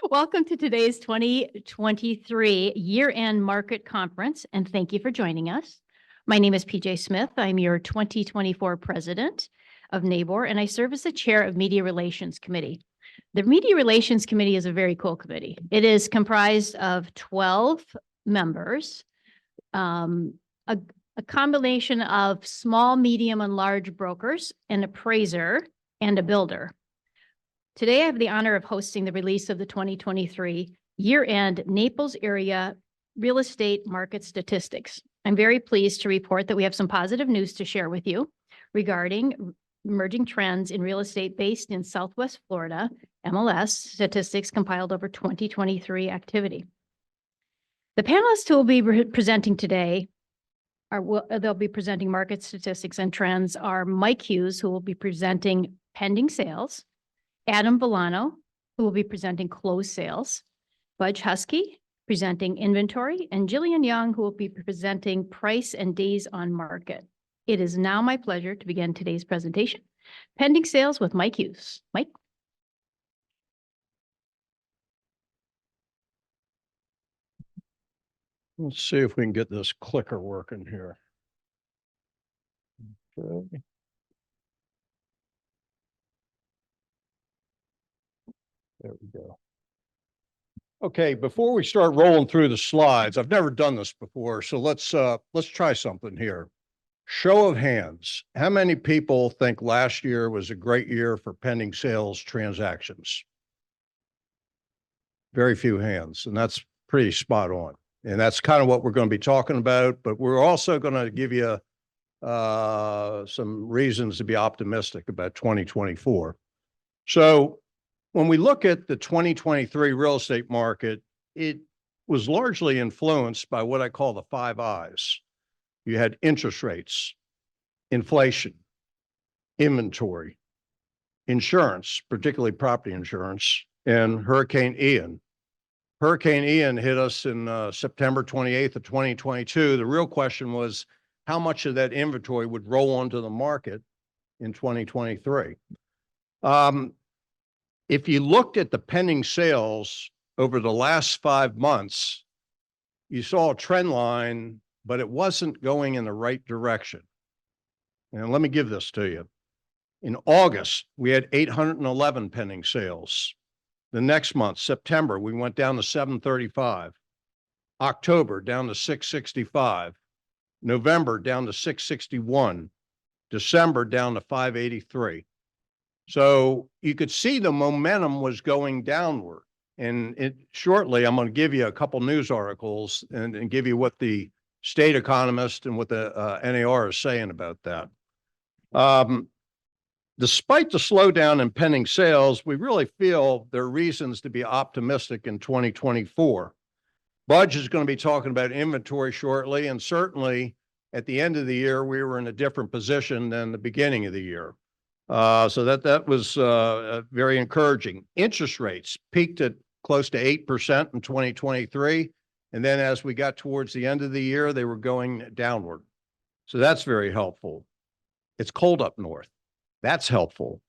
Welcome to today's 2023 year-end market conference, and thank you for joining us. My name is PJ Smith. I'm your 2024 president of NABOR, and I serve as the chair of Media Relations Committee. The Media Relations Committee is a very cool committee. It is comprised of 12 members, a combination of small, medium, and large brokers, an appraiser, and a builder. Today, I have the honor of hosting the release of the 2023 year-end Naples area real estate market statistics. I'm very pleased to report that we have some positive news to share with you regarding emerging trends in real estate based in Southwest Florida, MLS statistics compiled over 2023 activity. The panelists who will be presenting today they'll be presenting market statistics and trends are Mike Hughes, who will be presenting pending sales, Adam Vellano, who will be presenting closed sales, Budge Huskey, presenting inventory, and Jillian Young, who will be presenting price and days on market. It is now my pleasure to begin today's presentation. Pending sales with Mike Hughes. Mike. Let's see if we can get this clicker working here. Okay. There we go. Okay, before we start rolling through the slides, I've never done this before, so let's try something here. Show of hands. How many people think last year was a great year for pending sales transactions? Very few hands, and that's pretty spot on. And that's kind of what we're going to be talking about, but we're also going to give you some reasons to be optimistic about 2024. So when we look at the 2023 real estate market, it was largely influenced by what I call the 5 I's. You had interest rates, inflation, inventory, insurance, particularly property insurance, and Hurricane Ian. Hurricane Ian hit us in September 28th of 2022. The real question was how much of that inventory would roll onto the market in 2023. If you looked at the pending sales over the last 5 months, you saw a trend line, but it wasn't going in the right direction. And let me give this to you. In August, we had 811 pending sales. The next month, September, we went down to 735. October, down to 665. November, down to 661. December, down to 583. So you could see the momentum was going downward. And shortly, I'm going to give you a couple news articles and give you what the state economist and what the NAR is saying about that. Despite the slowdown in pending sales, we really feel there are reasons to be optimistic in 2024. Budge is going to be talking about inventory shortly, and certainly at the end of the year, we were in a different position than the beginning of the year. So that was very encouraging. Interest rates peaked at close to 8% in 2023. And then as we got towards the end of the year, they were going downward. So that's very helpful. It's cold up north. That's helpful.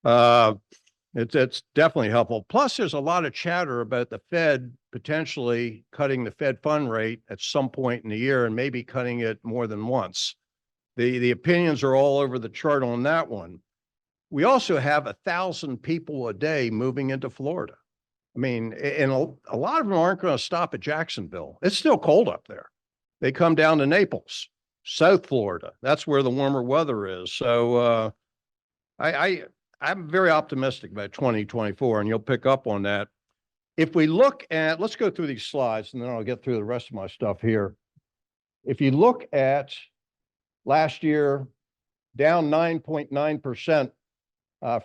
It's definitely helpful. Plus, there's a lot of chatter about the Fed potentially cutting the Fed fund rate at some point in the year and maybe cutting it more than once. The opinions are all over the chart on that one. We also have 1,000 people a day moving into Florida. I mean, and a lot of them aren't going to stop at Jacksonville. It's still cold up there. They come down to Naples, South Florida. That's where the warmer weather is. So I'm very optimistic about 2024, and you'll pick up on that. If we look at, let's go through these slides, and then I'll get through the rest of my stuff here. If you look at last year, down 9.9%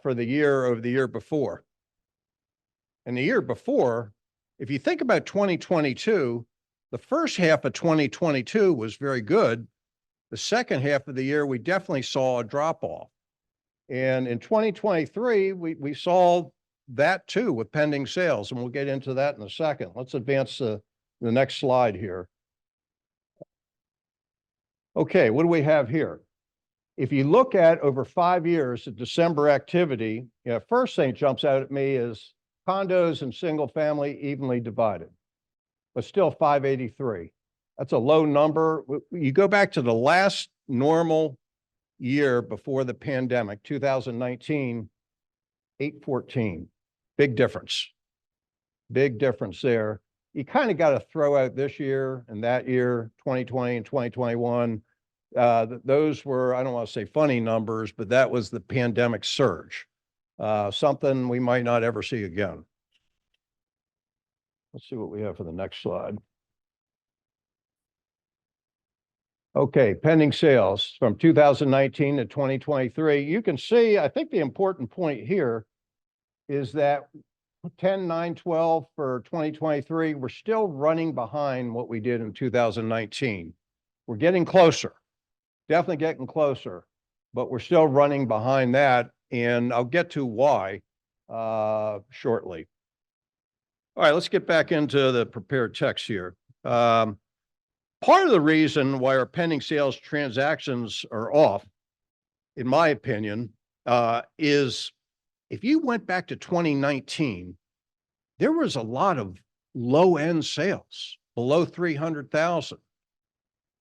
for the year over the year before. And the year before, if you think about 2022, the first half of 2022 was very good. The second half of the year, we definitely saw a drop off. And in 2023, we saw that too with pending sales, and we'll get into that in a second. Let's advance to the next slide here. Okay, what do we have here? If you look at over 5 years of December activity, first thing that jumps out at me is Condos and single family evenly divided, but still 583. That's a low number. You go back to the last normal year before the pandemic, 2019, 814. Big difference. Big difference there. You kind of got to throw out this year and that year, 2020 and 2021. Those were, I don't want to say funny numbers, but that was the pandemic surge. Something we might not ever see again. Let's see what we have for the next slide. Okay, pending sales from 2019 to 2023. You can see, I think the important point here is that 10, 9, 12 for 2023, we're still running behind what we did in 2019. We're getting closer, definitely getting closer, but we're still running behind that. And I'll get to why shortly. All right, let's get back into the prepared text here. Part of the reason why our pending sales transactions are off, in my opinion, is if you went back to 2019, there was a lot of low-end sales below 300,000.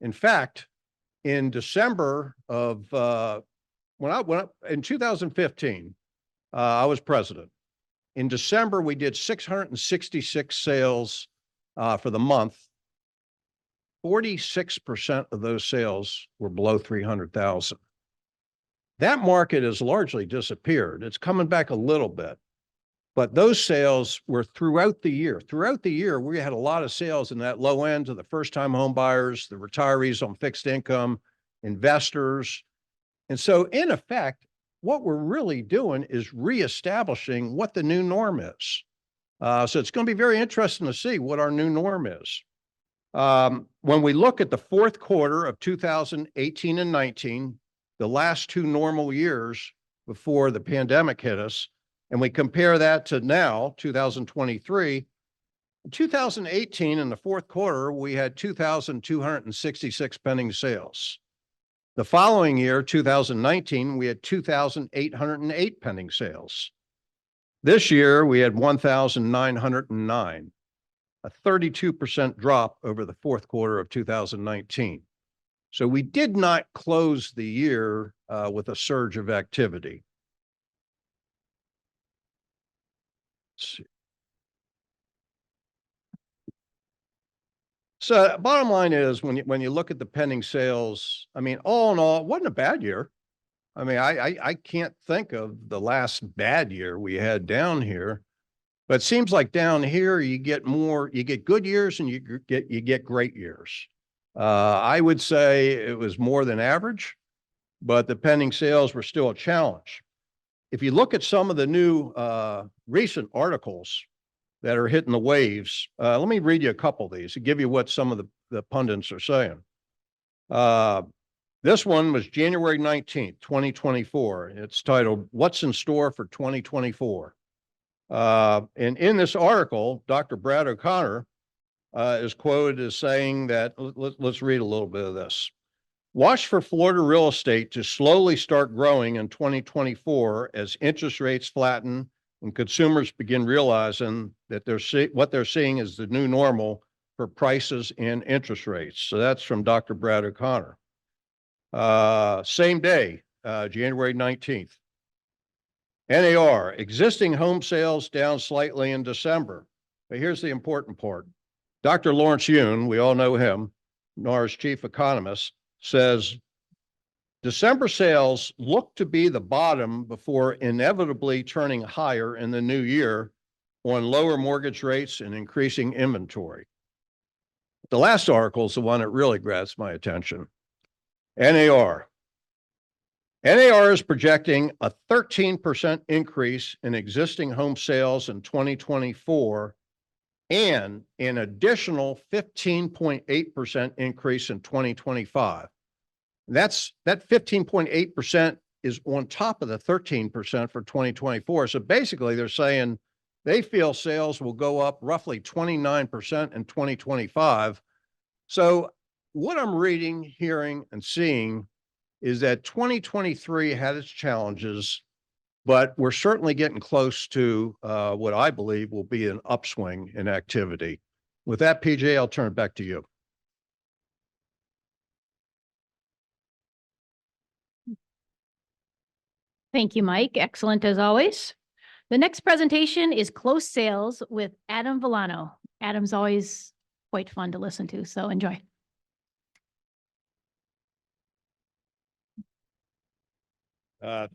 In fact, in December of in 2015, I was president. In December, we did 666 sales for the month. 46% of those sales were below 300,000. That market has largely disappeared. It's coming back a little bit, but those sales were throughout the year. Throughout the year, we had a lot of sales in that low end to the first-time home buyers, the retirees on fixed income, investors. And so in effect, what we're really doing is reestablishing what the new norm is. So it's going to be very interesting to see what our new norm is. When we look at the fourth quarter of 2018 and 19, the last two normal years before the pandemic hit us, and we compare that to now, 2023, in 2018 in the fourth quarter, we had 2,266 pending sales. The following year, 2019, we had 2,808 pending sales. This year, we had 1,909. A 32% drop over the fourth quarter of 2019. So we did not close the year with a surge of activity. Let's see. So bottom line is when you look at the pending sales, I mean, all in all, it wasn't a bad year. I mean, I can't think of the last bad year we had down here. But it seems like down here, you get good years and you get great years. I would say it was more than average, but the pending sales were still a challenge. If you look at some of the new recent articles that are hitting the waves, let me read you a couple of these to give you what some of the pundits are saying. This one was January 19th, 2024. It's titled, "What's in Store for 2024?" And in this article, Dr. Brad O'Connor is quoted as saying that, let's read a little bit of this. "Watch for Florida real estate to slowly start growing in 2024 as interest rates flatten and consumers begin realizing that what they're seeing is the new normal for prices and interest rates." So that's from Dr. Brad O'Connor. Same day, January 19th. NAR, existing home sales down slightly in December. But here's the important part. Dr. Lawrence Yun, we all know him, NAR's chief economist, says December sales look to be the bottom before inevitably turning higher in the new year on lower mortgage rates and increasing inventory. The last article is the one that really grabs my attention. NAR. NAR is projecting a 13% increase in existing home sales in 2024 and an additional 15.8% increase in 2025. That 15.8% is on top of the 13% for 2024. So basically they're saying they feel sales will go up roughly 29% in 2025. So what I'm reading, hearing, and seeing is that 2023 had its challenges, but we're certainly getting close to what I believe will be an upswing in activity. With that, PJ, I'll turn it back to you. Thank you, Mike. Excellent as always. The next presentation is Close Sales with Adam Vellano. Adam's always quite fun to listen to, so enjoy.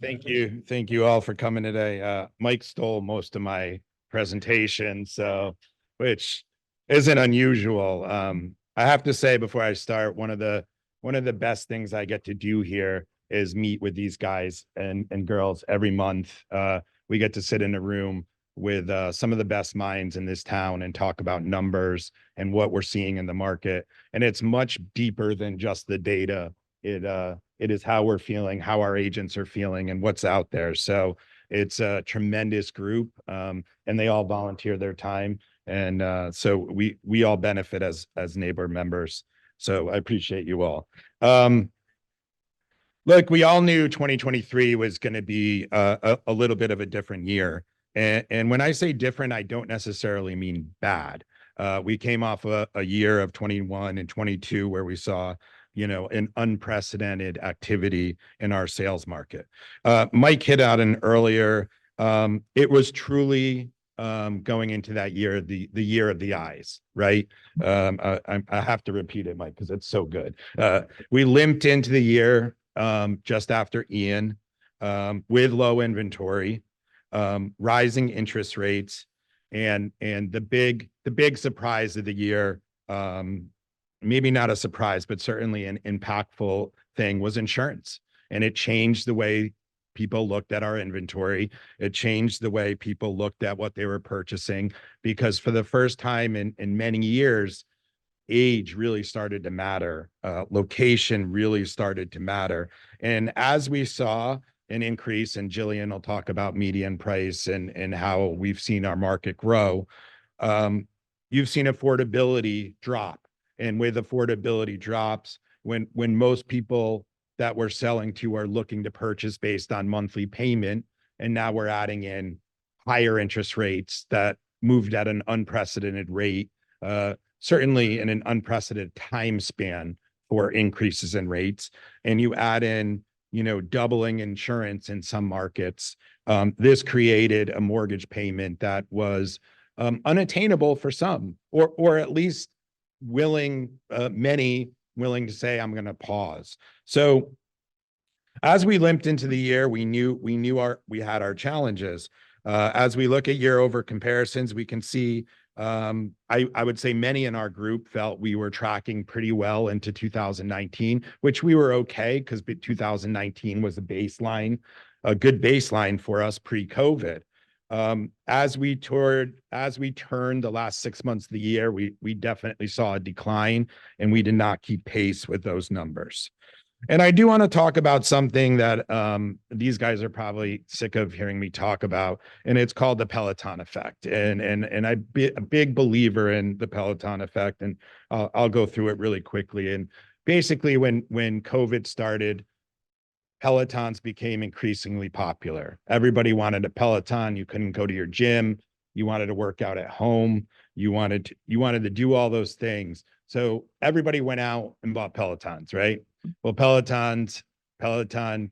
Thank you. Thank you all for coming today. Mike stole most of my presentation, so which isn't unusual. I have to say before I start, one of the best things I get to do here is meet with these guys and girls every month. We get to sit in a room with some of the best minds in this town and talk about numbers and what we're seeing in the market. And it's much deeper than just the data. It is how we're feeling, how our agents are feeling, and what's out there. So it's a tremendous group, and they all volunteer their time, and so we all benefit as neighbor members. So I appreciate you all. Look, we all knew 2023 was going to be a little bit of a different year, and when I say different, I don't necessarily mean bad. We came off a year of 21 and 22 where we saw an unprecedented activity in our sales market. Mike hit out an earlier, it was truly going into that year, the year of the eyes, right? I have to repeat it, Mike, because it's so good. We limped into the year just after Ian with low inventory, rising interest rates, and the big surprise of the year, maybe not a surprise, but certainly an impactful thing, was insurance. And it changed the way people looked at our inventory. It changed the way people looked at what they were purchasing, because for the first time in many years, age really started to matter. Location really started to matter. And as we saw an increase, and Jillian will talk about median price and how we've seen our market grow, you've seen affordability drop. And with affordability drops, when most people that we're selling to are looking to purchase based on monthly payment, and now we're adding in higher interest rates that moved at an unprecedented rate, certainly in an unprecedented time span for increases in rates, and you add in, doubling insurance in some markets, this created a mortgage payment that was unattainable for some, or at least many willing to say, I'm going to pause. So as we limped into the year, we had our challenges. As we look at year over comparisons, we can see, I would say many in our group felt we were tracking pretty well into 2019, which we were okay, because 2019 was a good baseline for us pre-COVID. As we turned the last 6 months of the year, we definitely saw a decline, and we did not keep pace with those numbers. And I do want to talk about something that these guys are probably sick of hearing me talk about, and it's called the Peloton effect. And I'm a big believer in the Peloton effect, and I'll go through it really quickly. And basically, when COVID started, Pelotons became increasingly popular. Everybody wanted a Peloton. You couldn't go to your gym. You wanted to work out at home. You wanted to do all those things. So everybody went out and bought Pelotons, right? Well, Peloton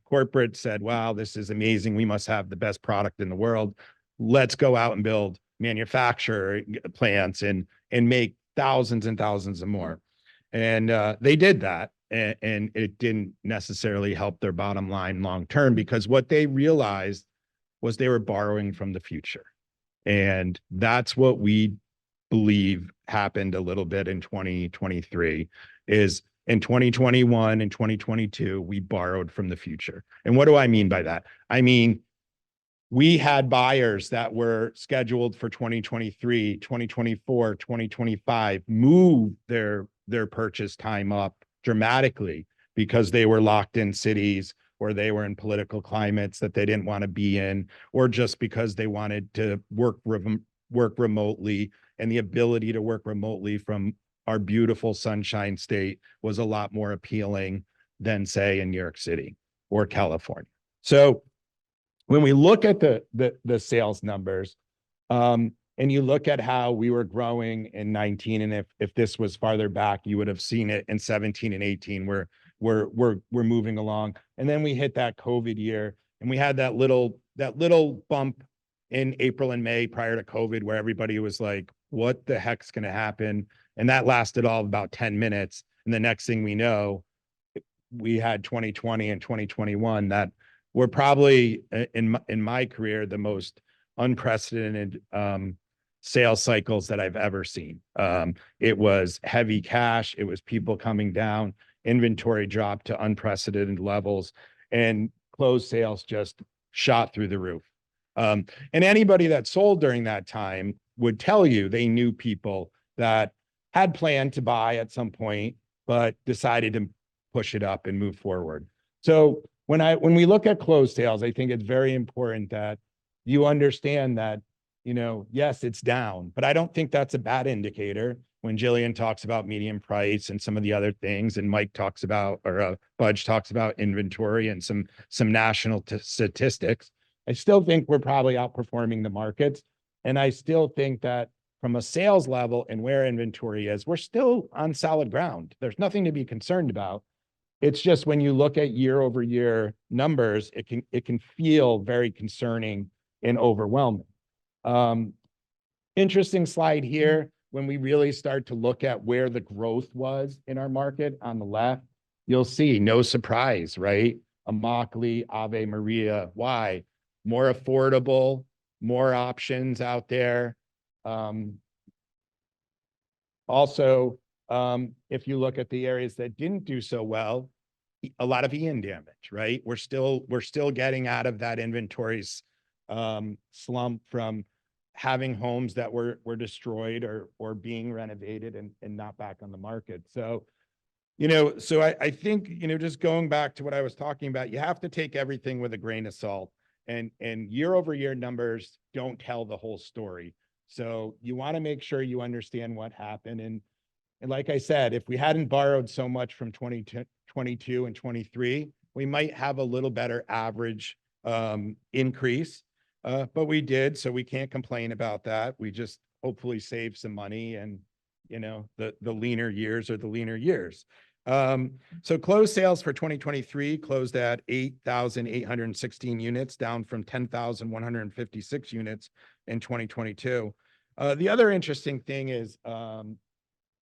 corporate said, wow, this is amazing. We must have the best product in the world. Let's go out and build manufacturing plants and make thousands and thousands of more. And they did that. And it didn't necessarily help their bottom line long term, because what they realized was they were borrowing from the future. And that's what we believe happened a little bit in 2023, is in 2021 and 2022, we borrowed from the future. And what do I mean by that? I mean, we had buyers that were scheduled for 2023, 2024, 2025, move their purchase time up dramatically because they were locked in cities, or they were in political climates that they didn't want to be in, or just because they wanted to work remotely, and the ability to work remotely from our beautiful Sunshine State was a lot more appealing than, say, in New York City or California. So when we look at the sales numbers, and you look at how we were growing in 19, and if this was farther back, you would have seen it in 17 and 18, where we're moving along. And then we hit that COVID year, and we had that little bump in April and May prior to COVID, where everybody was like, what the heck's going to happen? And that lasted all about 10 minutes. And the next thing we know, we had 2020 and 2021 that were probably in my career, the most unprecedented sales cycles that I've ever seen. It was heavy cash. It was people coming down, inventory dropped to unprecedented levels, and closed sales just shot through the roof. And anybody that sold during that time would tell you they knew people that had planned to buy at some point, but decided to push it up and move forward. So when we look at closed sales, I think it's very important that you understand that, yes, it's down, but I don't think that's a bad indicator. When Jillian talks about median price and some of the other things, and Mike talks about, or Budge talks about inventory and some national statistics, I still think we're probably outperforming the markets. And I still think that from a sales level and where inventory is, we're still on solid ground. There's nothing to be concerned about. It's just when you look at year over year numbers, it can feel very concerning and overwhelming. Interesting slide here. When we really start to look at where the growth was in our market on the left, you'll see, no surprise, right? Immokalee, Ave Maria. Why? More affordable, more options out there. Also, if you look at the areas that didn't do so well, a lot of Ian damage, right? We're still getting out of that inventories slump from having homes that were destroyed or being renovated and not back on the market. So, I think, just going back to what I was talking about, you have to take everything with a grain of salt, and year over year numbers don't tell the whole story. So you want to make sure you understand what happened. And like I said, if we hadn't borrowed so much from 2022 and 23, we might have a little better average increase. But we did, so we can't complain about that. We just hopefully save some money, and the leaner years are the leaner years. So closed sales for 2023 closed at 8,816 units, down from 10,156 units in 2022. The other interesting thing is, let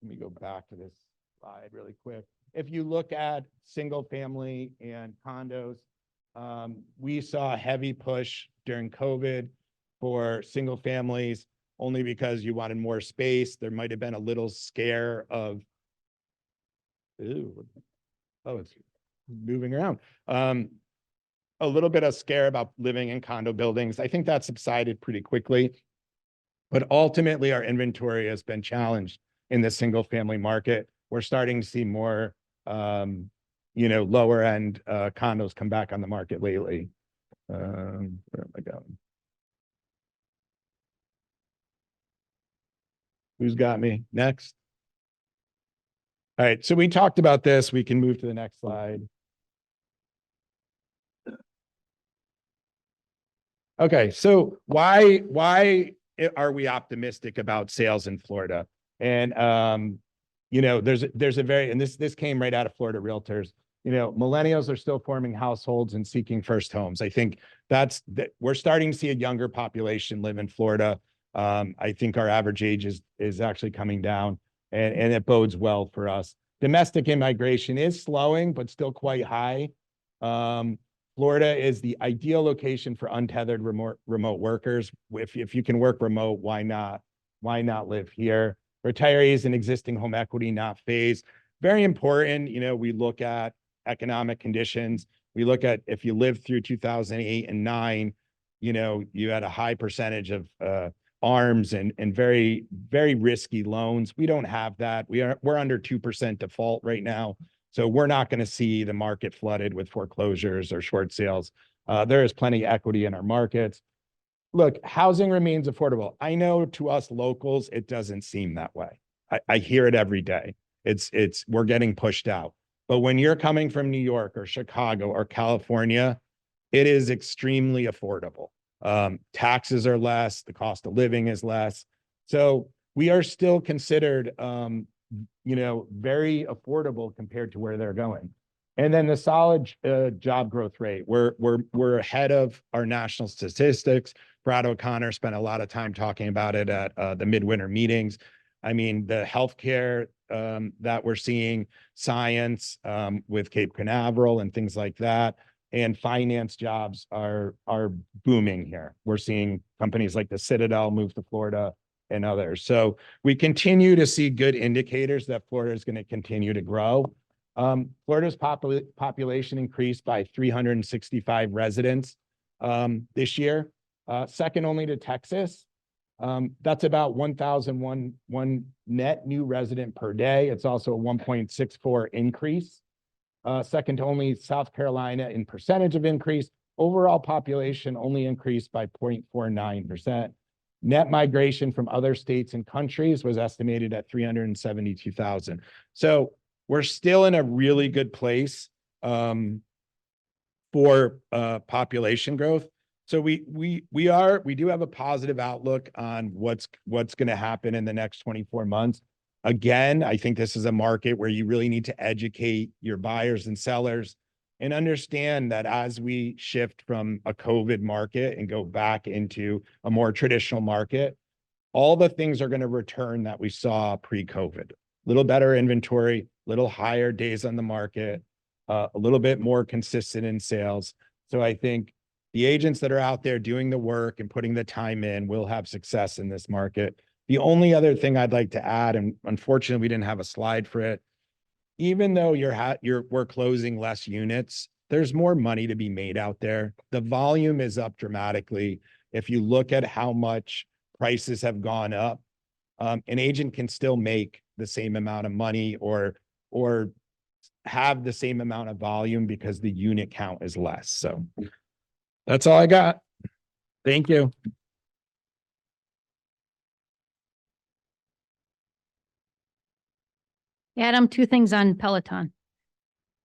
me go back to this slide really quick. If you look at single family and condos, we saw a heavy push during COVID for single families, only because you wanted more space. There might have been a little scare of, it's moving around. A little bit of scare about living in condo buildings. I think that subsided pretty quickly, but ultimately our inventory has been challenged in the single family market. We're starting to see more, lower end condos come back on the market lately. Where am I going? Who's got me? Next. All right, so we talked about this. We can move to the next slide. Okay, so why are we optimistic about sales in Florida? And there's a very, and this came right out of Florida Realtors. Millennials are still forming households and seeking first homes. I think we're starting to see a younger population live in Florida. I think our average age is actually coming down, and it bodes well for us. Domestic immigration is slowing, but still quite high. Florida is the ideal location for untethered remote workers. If you can work remote, why not live here? Retirees and existing home equity not phased. Very important. We look at economic conditions. We look at, if you lived through 2008 and 9, you had a high percentage of ARMs and very, very risky loans. We don't have that. We're under 2% default right now. So we're not going to see the market flooded with foreclosures or short sales. There is plenty of equity in our markets. Look, housing remains affordable. I know to us locals, it doesn't seem that way. I hear it every day. We're getting pushed out. But when you're coming from New York or Chicago or California, it is extremely affordable. Taxes are less, the cost of living is less. So we are still considered, very affordable compared to where they're going. And then the solid job growth rate, we're ahead of our national statistics. Brad O'Connor spent a lot of time talking about it at the midwinter meetings. I mean, the healthcare that we're seeing, science with Cape Canaveral and things like that, and finance jobs are booming here. We're seeing companies like the Citadel move to Florida and others. So we continue to see good indicators that Florida is going to continue to grow. Florida's population increased by 365 residents this year, second only to Texas. That's about 1,001 net new resident per day. It's also a 1.64 increase. Second to only South Carolina in percentage of increase. Overall population only increased by 0.49%. Net migration from other states and countries was estimated at 372,000. So we're still in a really good place for population growth. So we do have a positive outlook on what's going to happen in the next 24 months. Again, I think this is a market where you really need to educate your buyers and sellers and understand that as we shift from a COVID market and go back into a more traditional market, all the things are going to return that we saw pre-COVID. A little better inventory, a little higher days on the market, a little bit more consistent in sales. So I think the agents that are out there doing the work and putting the time in will have success in this market. The only other thing I'd like to add, and unfortunately we didn't have a slide for it, even though we're closing less units, there's more money to be made out there. The volume is up dramatically. If you look at how much prices have gone up, an agent can still make the same amount of money or have the same amount of volume because the unit count is less. So that's all I got. Thank you. Adam, two things on Peloton.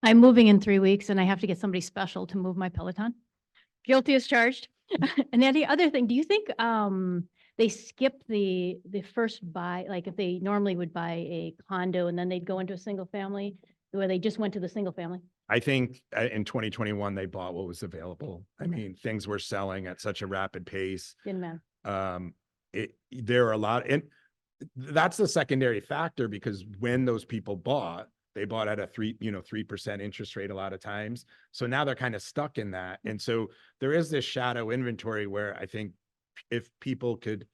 I'm moving in 3 weeks and I have to get somebody special to move my Peloton. Guilty as charged. And then the other thing, do you think they skip the first buy, like if they normally would buy a condo and then they'd go into a single family, where they just went to the single family? I think in 2021, they bought what was available. I mean, things were selling at such a rapid pace. Didn't matter. There are a lot, and that's the secondary factor, because when those people bought, they bought at a 3% interest rate a lot of times. So now they're kind of stuck in that. And so there is this shadow inventory where I think if people could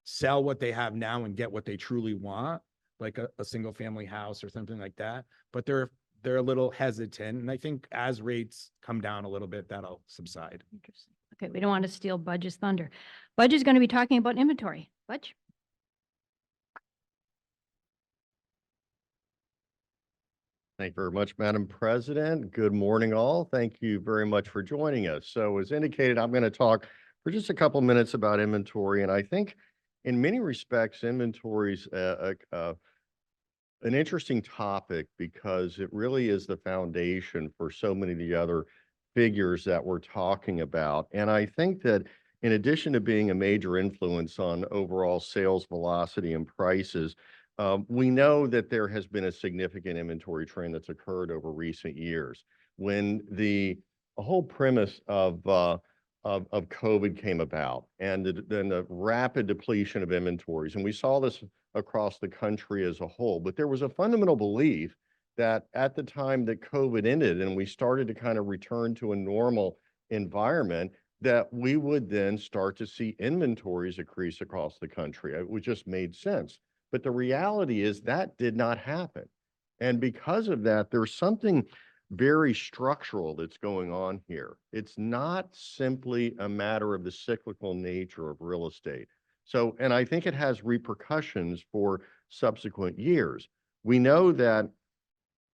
sell what they have now and get what they truly want, like a single family house or something like that, but they're a little hesitant. And I think as rates come down a little bit, that'll subside. Interesting. Okay, we don't want to steal Budge's thunder. Budge is going to be talking about inventory. Budge? Thank you very much, Madam President. Good morning, all. Thank you very much for joining us. So as indicated, I'm going to talk for just a couple minutes about inventory. And I think in many respects, inventory is an interesting topic because it really is the foundation for so many of the other figures that we're talking about. And I think that in addition to being a major influence on overall sales velocity and prices, we know that there has been a significant inventory trend that's occurred over recent years. When the whole premise of COVID came about, and then the rapid depletion of inventories, and we saw this across the country as a whole, but there was a fundamental belief that at the time that COVID ended and we started to kind of return to a normal environment, that we would then start to see inventories increase across the country. It just made sense. But the reality is that did not happen. And because of that, there's something very structural that's going on here. It's not simply a matter of the cyclical nature of real estate. So, and I think it has repercussions for subsequent years. We know that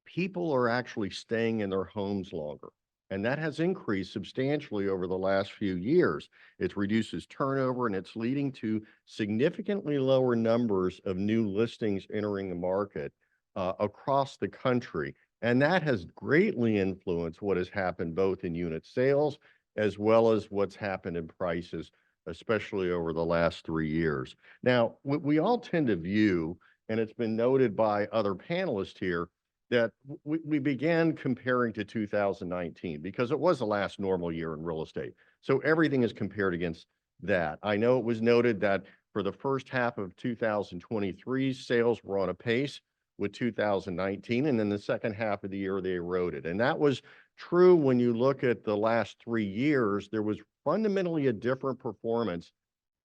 people are actually staying in their homes longer, and that has increased substantially over the last few years. It reduces turnover, and it's leading to significantly lower numbers of new listings entering the market across the country. And that has greatly influenced what has happened both in unit sales as well as what's happened in prices, especially over the last 3 years. Now, we all tend to view, and it's been noted by other panelists here, that we began comparing to 2019 because it was the last normal year in real estate. So everything is compared against that. I know it was noted that for the first half of 2023, sales were on a pace with 2019, and then the second half of the year they eroded. And that was true when you look at the last 3 years. There was fundamentally a different performance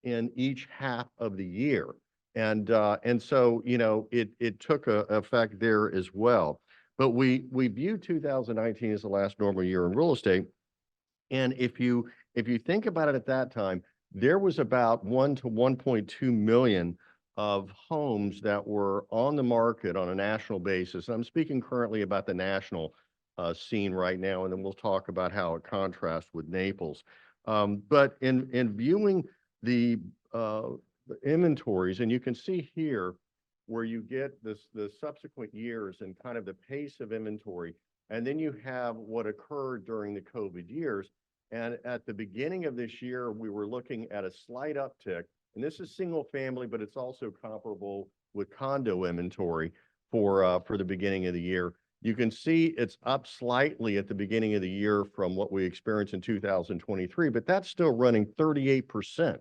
in each half of the year. And so, you know, it took a effect there as well. But we view 2019 as the last normal year in real estate. And if you think about it at that time, there was about 1 to 1.2 million of homes that were on the market on a national basis. And I'm speaking currently about the national scene right now, and then we'll talk about how it contrasts with Naples. But in viewing the inventories, and you can see here where you get the subsequent years and kind of the pace of inventory, and then you have what occurred during the COVID years. And at the beginning of this year, we were looking at a slight uptick, and this is single family, but it's also comparable with condo inventory for the beginning of the year. You can see it's up slightly at the beginning of the year from what we experienced in 2023, but that's still running 38%,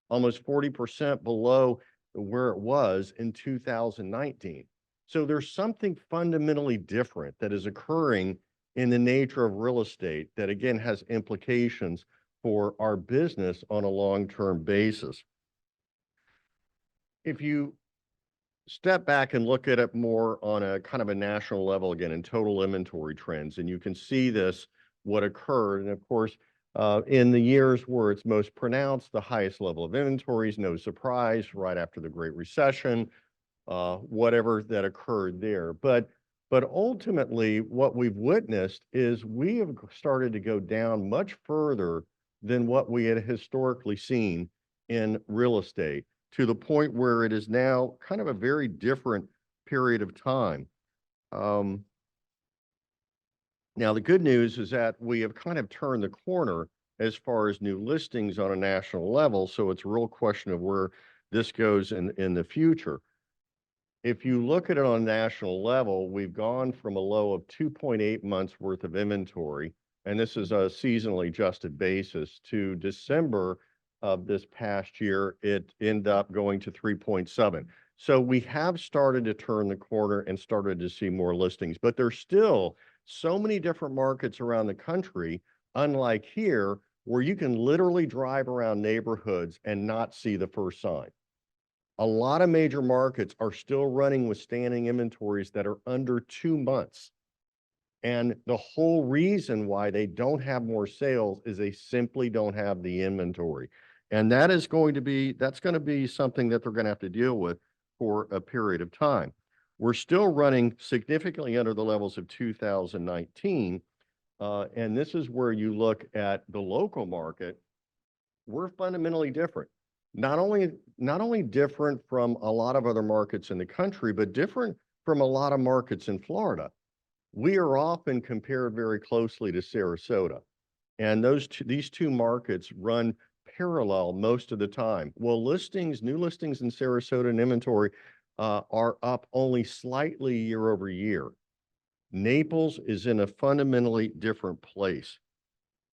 almost 40% below where it was in 2019. So there's something fundamentally different that is occurring in the nature of real estate that, again, has implications for our business on a long-term basis. If you step back and look at it more on a kind of a national level, again, in total inventory trends, and you can see this, what occurred. And of course, in the years where it's most pronounced, the highest level of inventories, no surprise, right after the Great Recession, whatever that occurred there. But ultimately, what we've witnessed is we have started to go down much further than what we had historically seen in real estate, to the point where it is now kind of a very different period of time. Now, the good news is that we have kind of turned the corner as far as new listings on a national level. So it's a real question of where this goes in the future. If you look at it on a national level, we've gone from a low of 2.8 months worth of inventory, and this is a seasonally adjusted basis, to December of this past year, it ended up going to 3.7. So we have started to turn the corner and started to see more listings, but there's still so many different markets around the country, unlike here, where you can literally drive around neighborhoods and not see the first sign. A lot of major markets are still running with standing inventories that are under 2 months. And the whole reason why they don't have more sales is they simply don't have the inventory. And that's going to be something that they're going to have to deal with for a period of time. We're still running significantly under the levels of 2019. And this is where you look at the local market. We're fundamentally different. Not only different from a lot of other markets in the country, but different from a lot of markets in Florida. We are often compared very closely to Sarasota. And these two markets run parallel most of the time. Well, new listings in Sarasota and inventory are up only slightly year over year. Naples is in a fundamentally different place.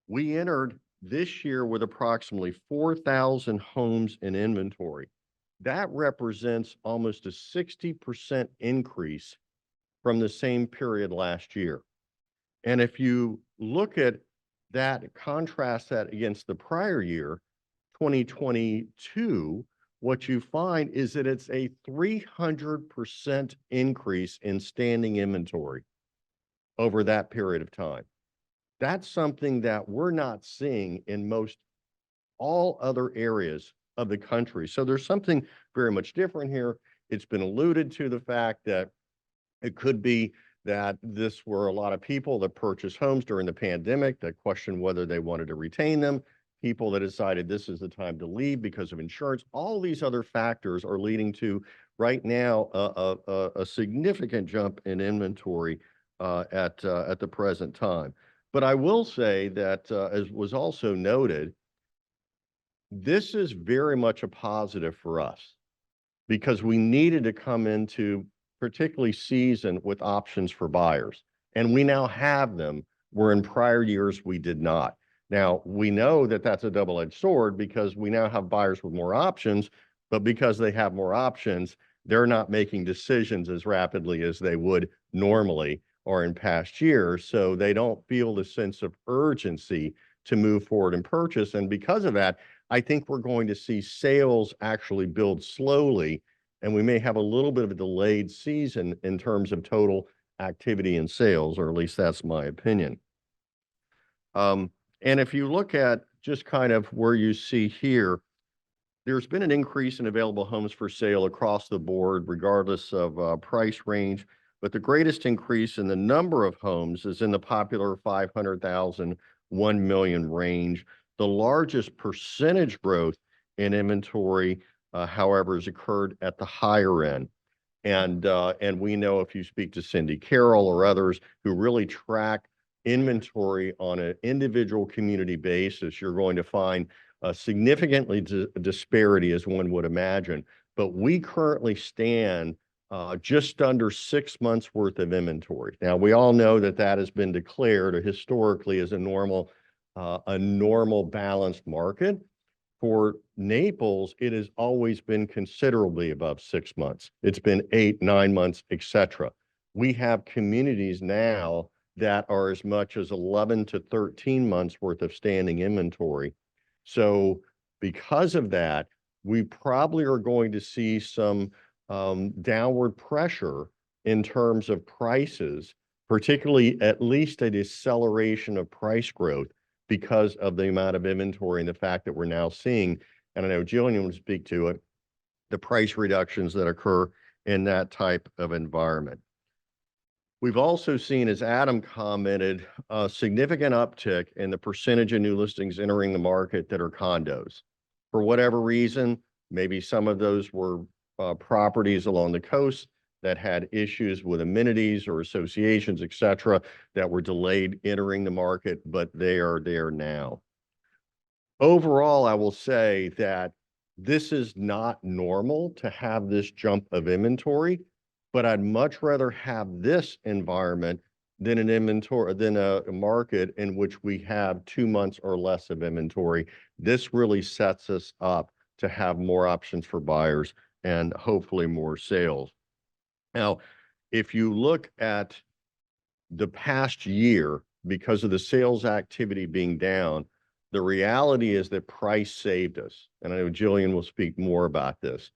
We entered this year with approximately 4,000 homes in inventory. That represents almost a 60% increase from the same period last year. And if you look at that, contrast that against the prior year, 2022, what you find is that it's a 300% increase in standing inventory over that period of time. That's something that we're not seeing in most all other areas of the country. So there's something very much different here. It's been alluded to, the fact that it could be that this were a lot of people that purchased homes during the pandemic that questioned whether they wanted to retain them, people that decided this is the time to leave because of insurance. All these other factors are leading to, right now, a significant jump in inventory at the present time. But I will say that, as was also noted, this is very much a positive for us because we needed to come into particularly season with options for buyers. And we now have them, where in prior years we did not. Now, we know that that's a double-edged sword because we now have buyers with more options, but because they have more options, they're not making decisions as rapidly as they would normally or in past years. So they don't feel the sense of urgency to move forward and purchase. And because of that, I think we're going to see sales actually build slowly, and we may have a little bit of a delayed season in terms of total activity and sales, or at least that's my opinion. And if you look at just kind of where you see here, there's been an increase in available homes for sale across the board, regardless of price range. But the greatest increase in the number of homes is in the popular 500,000, 1 million range. The largest percentage growth in inventory, however, has occurred at the higher end. And we know if you speak to Cindy Carroll or others who really track inventory on an individual community basis, you're going to find a significantly disparity as one would imagine. But we currently stand just under 6 months worth of inventory. Now, we all know that that has been declared historically as a normal balanced market. For Naples, it has always been considerably above 6 months. It's been 8, 9 months, etc. We have communities now that are as much as 11 to 13 months worth of standing inventory. So because of that, we probably are going to see some downward pressure in terms of prices, particularly at least a deceleration of price growth because of the amount of inventory and the fact that we're now seeing, and I know Jillian will speak to it, the price reductions that occur in that type of environment. We've also seen, as Adam commented, a significant uptick in the percentage of new listings entering the market that are condos. For whatever reason, maybe some of those were properties along the coast that had issues with amenities or associations, etc., that were delayed entering the market, but they are there now. Overall, I will say that this is not normal to have this jump of inventory, but I'd much rather have this environment than a market in which we have 2 months or less of inventory. This really sets us up to have more options for buyers and hopefully more sales. Now, if you look at the past year, because of the sales activity being down, the reality is that price saved us. And I know Jillian will speak more about this.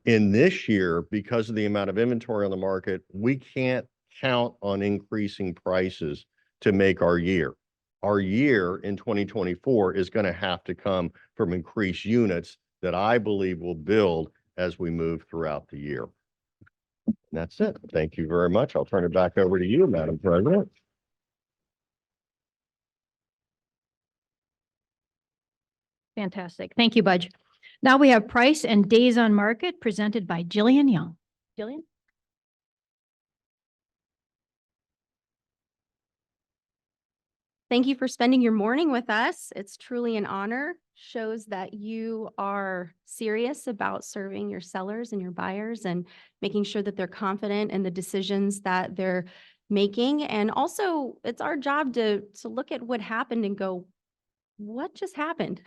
In this year, because of the amount of inventory on the market, we can't count on increasing prices to make our year. Our year in 2024 is going to have to come from increased units that I believe will build as we move throughout the year. And that's it. Thank you very much. I'll turn it back over to you, Madam President. Fantastic. Thank you, Budge. Now we have price and days on market presented by Jillian Young. Jillian? Thank you for spending your morning with us. It's truly an honor. Shows that you are serious about serving your sellers and your buyers and making sure that they're confident in the decisions that they're making. And also, it's our job to look at what happened and go, what just happened?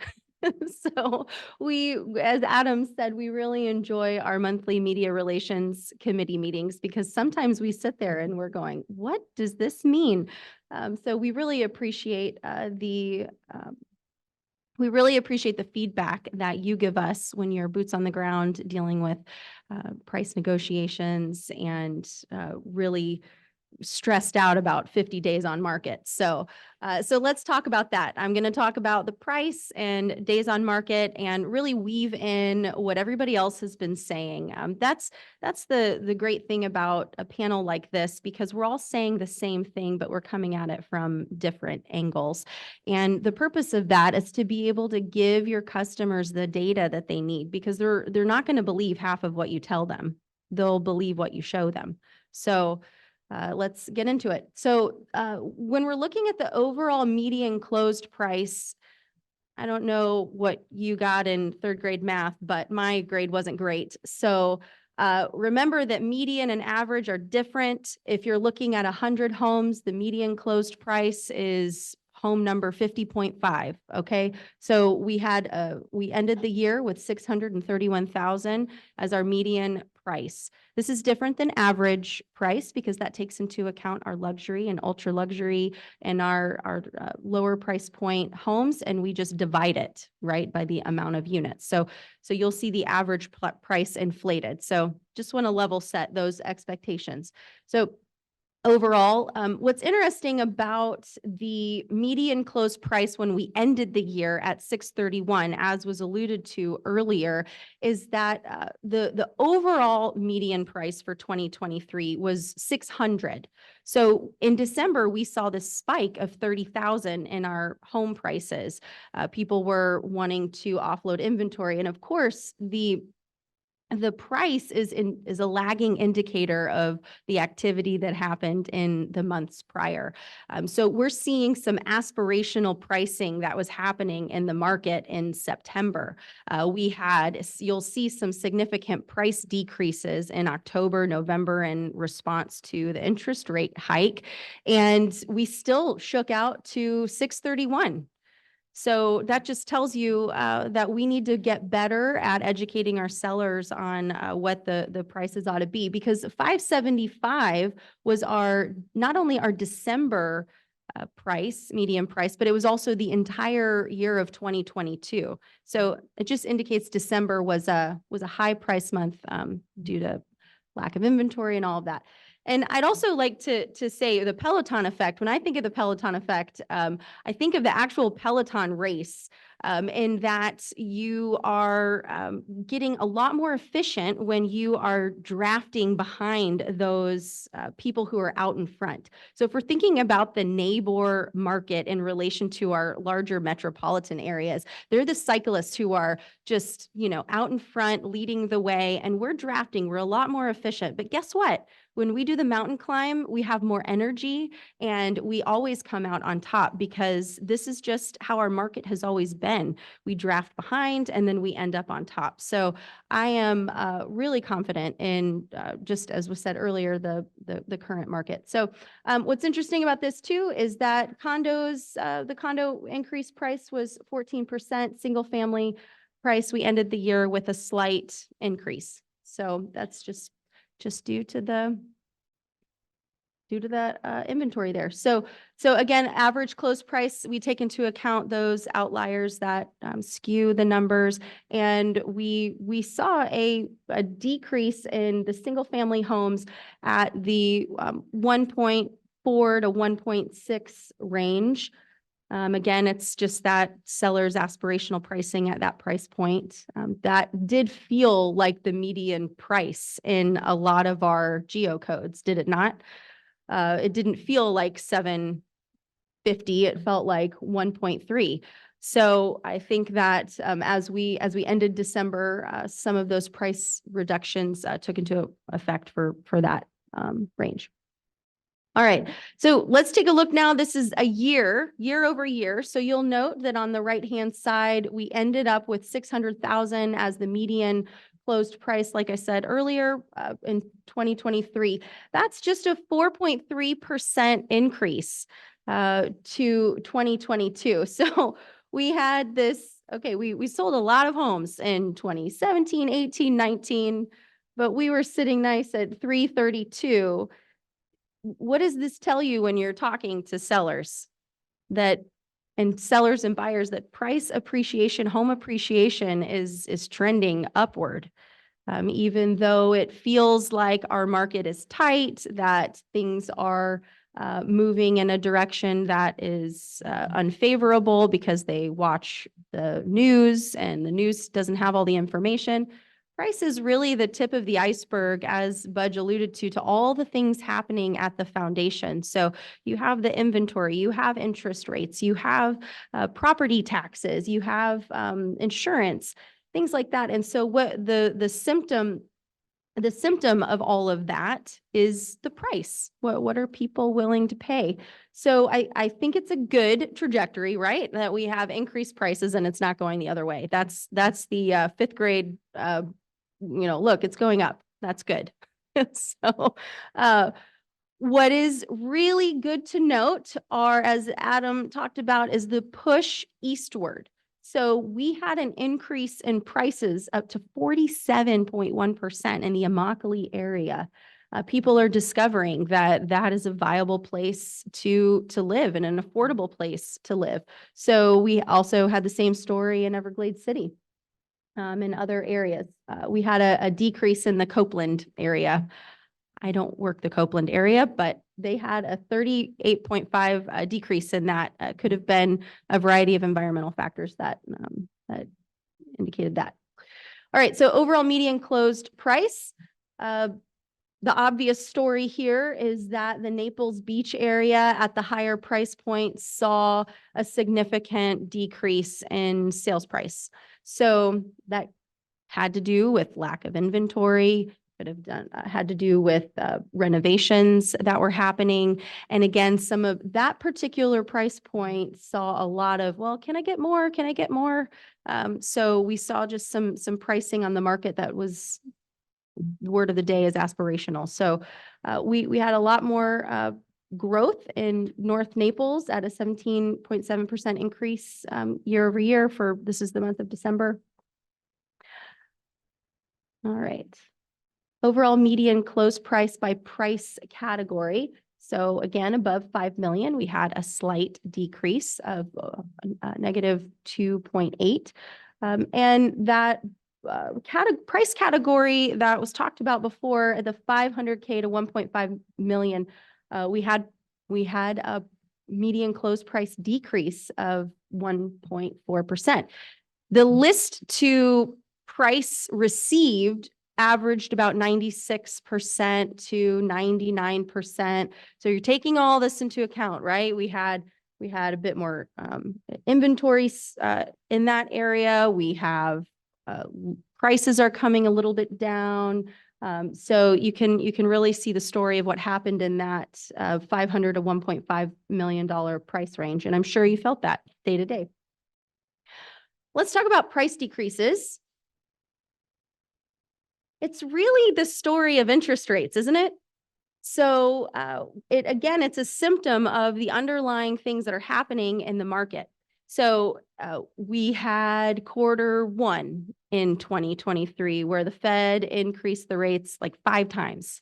So we, as Adam said, we really enjoy our monthly media relations committee meetings because sometimes we sit there and we're going, what does this mean? So we really appreciate the feedback that you give us when you're boots on the ground dealing with price negotiations and really stressed out about 50 days on market. So let's talk about that. I'm going to talk about the price and days on market and really weave in what everybody else has been saying. That's the great thing about a panel like this, because we're all saying the same thing, but we're coming at it from different angles. And the purpose of that is to be able to give your customers the data that they need, because they're not going to believe half of what you tell them. They'll believe what you show them. So let's get into it. So when we're looking at the overall median closed price, I don't know what you got in third grade math, but my grade wasn't great. So remember that median and average are different. If you're looking at 100 homes, the median closed price is home number 50.5. Okay. So we ended the year with 631,000 as our median price. This is different than average price because that takes into account our luxury and ultra luxury and our lower price point homes, and we just divide it, right, by the amount of units. So you'll see the average price inflated. So just want to level set those expectations. So overall, what's interesting about the median close price when we ended the year at 631, as was alluded to earlier, is that the overall median price for 2023 was 600. So in December, we saw this spike of 30,000 in our home prices. People were wanting to offload inventory, and of course, the price is a lagging indicator of the activity that happened in the months prior. So we're seeing some aspirational pricing that was happening in the market in September. You'll see some significant price decreases in October, November in response to the interest rate hike. And we still shook out to 631. So that just tells you that we need to get better at educating our sellers on what the prices ought to be, because 575 was not only our December median price, but it was also the entire year of 2022. So it just indicates December was a high price month due to lack of inventory and all of that. And I'd also like to say the Peloton effect. When I think of the Peloton effect, I think of the actual Peloton race, in that you are getting a lot more efficient when you are drafting behind those people who are out in front. So if we're thinking about the neighbor market in relation to our larger metropolitan areas, they're the cyclists who are just, out in front, leading the way, and we're drafting. We're a lot more efficient. But guess what? When we do the mountain climb, we have more energy and we always come out on top, because this is just how our market has always been. We draft behind and then we end up on top. So I am really confident in, just as was said earlier, the current market. So what's interesting about this too is that the condo increase price was 14%, single family price, we ended the year with a slight increase. So that's just due to the inventory there. So again, average close price, we take into account those outliers that skew the numbers. And we saw a decrease in the single family homes at the 1.4 to 1.6 range. Again, it's just that seller's aspirational pricing at that price point. That did feel like the median price in a lot of our geocodes, did it not? It didn't feel like 750. It felt like 1.3. So I think that as we ended December, some of those price reductions took into effect for that range. All right, so let's take a look now. This is a year over year. So you'll note that on the right-hand side, we ended up with 600,000 as the median closed price, like I said earlier, in 2023. That's just a 4.3% increase to 2022. So we had this, we sold a lot of homes in 2017, 18, 19, but we were sitting nice at 332. What does this tell you when you're talking to sellers and sellers and buyers, that price appreciation, home appreciation is trending upward? Even though it feels like our market is tight, that things are moving in a direction that is unfavorable because they watch the news and the news doesn't have all the information. Price is really the tip of the iceberg, as Budge alluded to all the things happening at the foundation. So you have the inventory, you have interest rates, you have property taxes, you have insurance, things like that. And so what the symptom the symptom of all of that is the price. What are people willing to pay? So I think it's a good trajectory, right? That we have increased prices and it's not going the other way. That's the fifth grade, look, it's going up. That's good. So, what is really good to note are, as Adam talked about, is the push eastward. So we had an increase in prices up to 47.1% in the Immokalee area. People are discovering that that is a viable place to live and an affordable place to live. So we also had the same story in Everglades City, in other areas. We had a decrease in the Copeland area. I don't work the Copeland area, but they had a 38.5 decrease in that. Could have been a variety of environmental factors that indicated that. All right, so overall median closed price. The obvious story here is that the Naples Beach area at the higher price point saw a significant decrease in sales price. So that had to do with lack of inventory, could have had to do with renovations that were happening. And again, some of that particular price point saw a lot of, well, can I get more? Can I get more? So we saw just some pricing on the market that was, the word of the day is aspirational. So we had a lot more growth in North Naples at a 17.7% increase year over year for, this is the month of December. All right. Overall median close price by price category. So again, above 5 million, we had a slight decrease of negative 2.8. And that price category that was talked about before, the 500K to 1.5 million, we had a median close price decrease of 1.4%. The list to price received averaged about 96% to 99%. So you're taking all this into account, right? We had a bit more inventories in that area. We have prices are coming a little bit down. So you can really see the story of what happened in that 500 to $1.5 million price range. And I'm sure you felt that day to day. Let's talk about price decreases. It's really the story of interest rates, isn't it? So it's a symptom of the underlying things that are happening in the market. So we had Q1 in 2023 where the Fed increased the rates like 5 times.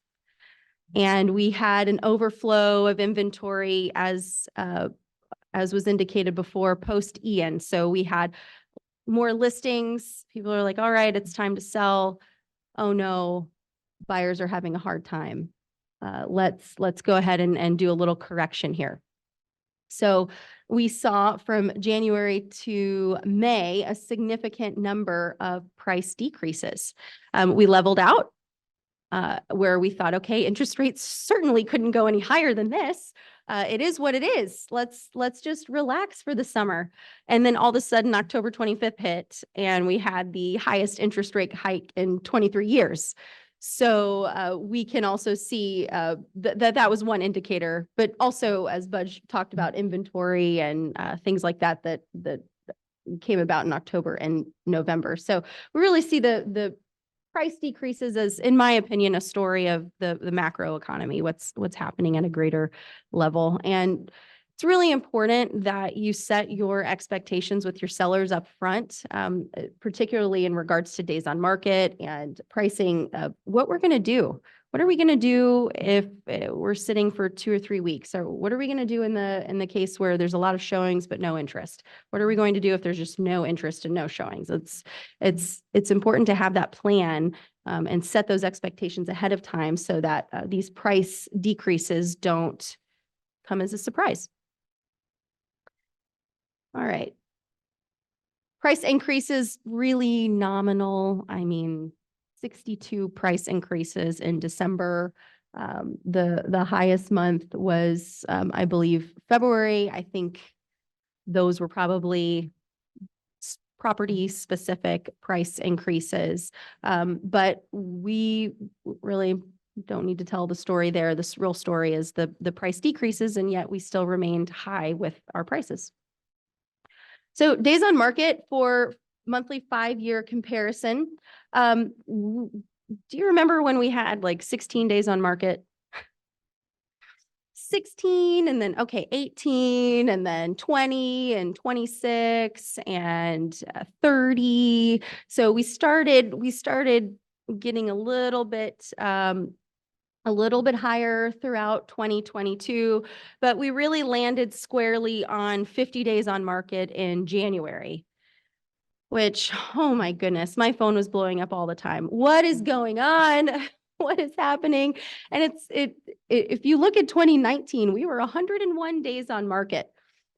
And we had an overflow of inventory as was indicated before post Ian. So we had more listings. People are like, all right, it's time to sell. Oh no, buyers are having a hard time. Let's go ahead and do a little correction here. So we saw from January to May a significant number of price decreases. We leveled out where we thought, okay, interest rates certainly couldn't go any higher than this. It is what it is. Let's just relax for the summer. And then all of a sudden, October 25th hit, and we had the highest interest rate hike in 23 years. So we can also see that was one indicator, but also as Budge talked about inventory and things like that came about in October and November. So we really see the price decreases as, in my opinion, a story of the macro economy, what's happening at a greater level. And it's really important that you set your expectations with your sellers up front, particularly in regards to days on market and pricing. What we're going to do. What are we going to do if we're sitting for 2 or 3 weeks? Or what are we going to do in the case where there's a lot of showings but no interest? What are we going to do if there's just no interest and no showings? It's important to have that plan and set those expectations ahead of time so that these price decreases don't come as a surprise. All right. Price increases really nominal. I mean, 62 price increases in December. The highest month was, I believe, February. I think those were probably property specific price increases. But we really don't need to tell the story there. This real story is the price decreases, and yet we still remained high with our prices. So days on market for monthly 5-year comparison. Do you remember when we had like 16 days on market? 16 and then, okay, 18 and then 20 and 26 and 30. So we started getting a little bit higher throughout 2022, but we really landed squarely on 50 days on market in January, which, oh my goodness, my phone was blowing up all the time. What is going on? What is happening? And if you look at 2019, we were 101 days on market,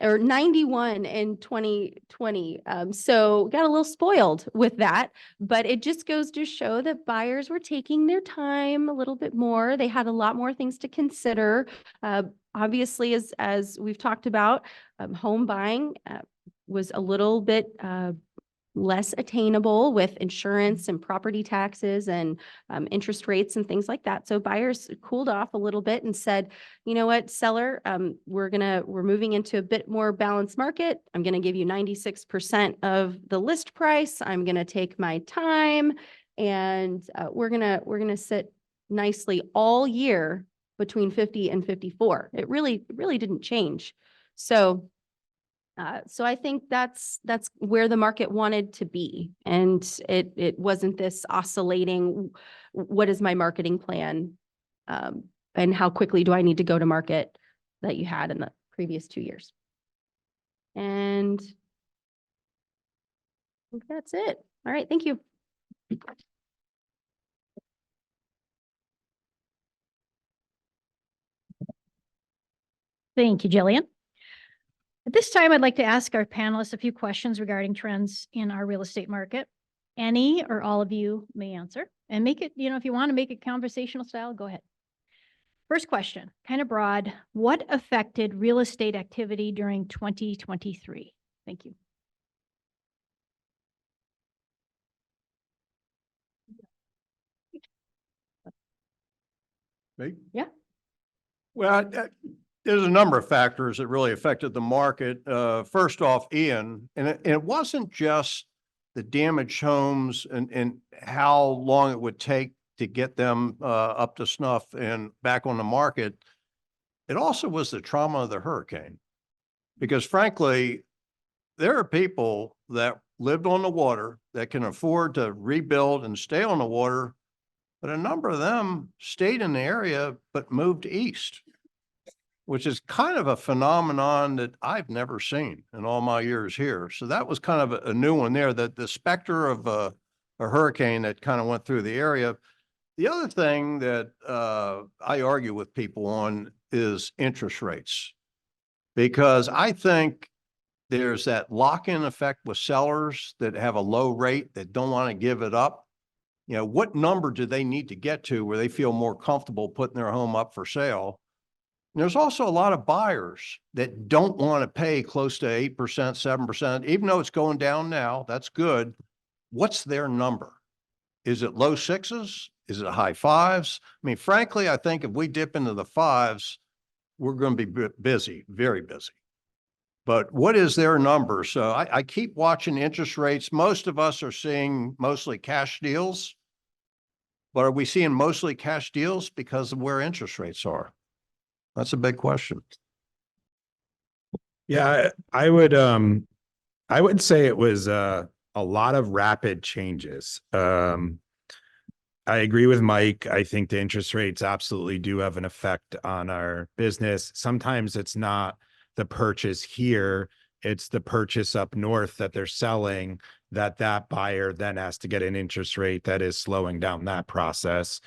or 91 in 2020. So got a little spoiled with that, but it just goes to show that buyers were taking their time a little bit more. They had a lot more things to consider. Obviously, as we've talked about, home buying was a little bit less attainable with insurance and property taxes and interest rates and things like that. So buyers cooled off a little bit and said, you know what, seller, we're moving into a bit more balanced market. I'm going to give you 96% of the list price. I'm going to take my time, and we're going to sit nicely all year between 50 and 54. It really didn't change. So I think that's where the market wanted to be. And it wasn't this oscillating, what is my marketing plan? And how quickly do I need to go to market that you had in the previous 2 years? And I think that's it. All right, thank you. Thank you, Jillian. At this time, I'd like to ask our panelists a few questions regarding trends in our real estate market. Any or all of you may answer, and make it, if you want to make it conversational style, go ahead. First question, kind of broad. What affected real estate activity during 2023? Thank you. Me? Yeah. Well, there's a number of factors that really affected the market. First off, Ian, and it wasn't just the damaged homes and how long it would take to get them up to snuff and back on the market. It also was the trauma of the hurricane, because frankly, there are people that lived on the water that can afford to rebuild and stay on the water, but a number of them stayed in the area but moved east, which is kind of a phenomenon that I've never seen in all my years here. So that was kind of a new one there, that the specter of a hurricane that kind of went through the area. The other thing that I argue with people on is interest rates, because I think there's that lock-in effect with sellers that have a low rate that don't want to give it up. What number do they need to get to where they feel more comfortable putting their home up for sale? And there's also a lot of buyers that don't want to pay close to 8%, 7%, even though it's going down now. That's good. What's their number? Is it low sixes? Is it high fives? I mean, frankly, I think if we dip into the fives, we're going to be busy, very busy. But what is their number? So I keep watching interest rates. Most of us are seeing mostly cash deals, but are we seeing mostly cash deals because of where interest rates are? That's a big question. Yeah, I would say it was a lot of rapid changes. I agree with Mike. I think the interest rates absolutely do have an effect on our business. Sometimes it's not the purchase here, it's the purchase up north that they're selling, that buyer then has to get an interest rate that is slowing down that process.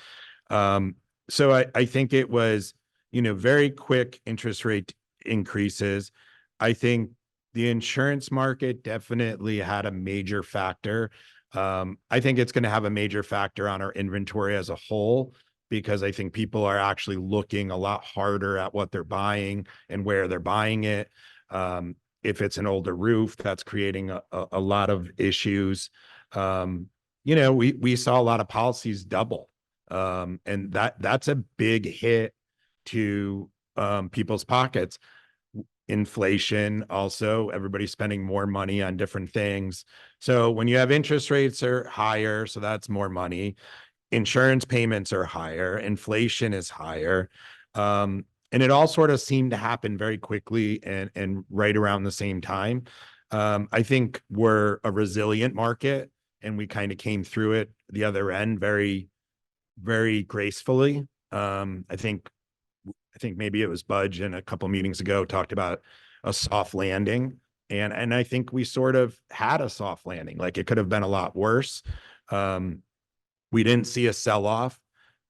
So I think it was, very quick interest rate increases. I think the insurance market definitely had a major factor. I think it's going to have a major factor on our inventory as a whole, because I think people are actually looking a lot harder at what they're buying and where they're buying it. if it's an older roof, that's creating a lot of issues. We saw a lot of policies double. And that's a big hit to people's pockets. Inflation also, everybody's spending more money on different things. So when you have interest rates are higher, so that's more money. Insurance payments are higher, inflation is higher. And it all sort of seemed to happen very quickly and right around the same time. I think we're a resilient market and we kind of came through it the other end very, very gracefully. I think maybe it was Budge in a couple meetings ago talked about a soft landing. And I think we sort of had a soft landing. Like it could have been a lot worse. We didn't see a sell-off.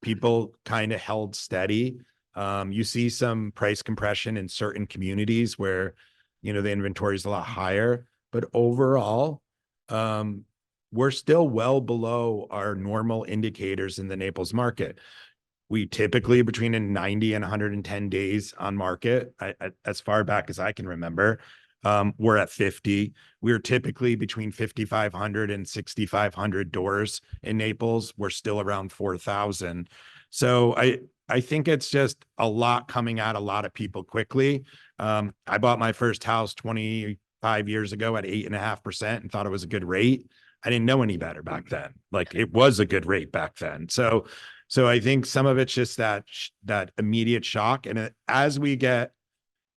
People kind of held steady. You see some price compression in certain communities where, the inventory is a lot higher, but overall, we're still well below our normal indicators in the Naples market. We typically between 90 and 110 days on market, as far back as I can remember. We're at 50. We're typically between 5,500 and 6,500 doors in Naples. We're still around 4,000. So I think it's just a lot coming at a lot of people quickly. I bought my first house 25 years ago at 8.5% and thought it was a good rate. I didn't know any better back then. Like it was a good rate back then. So I think some of it's just that immediate shock. And as we get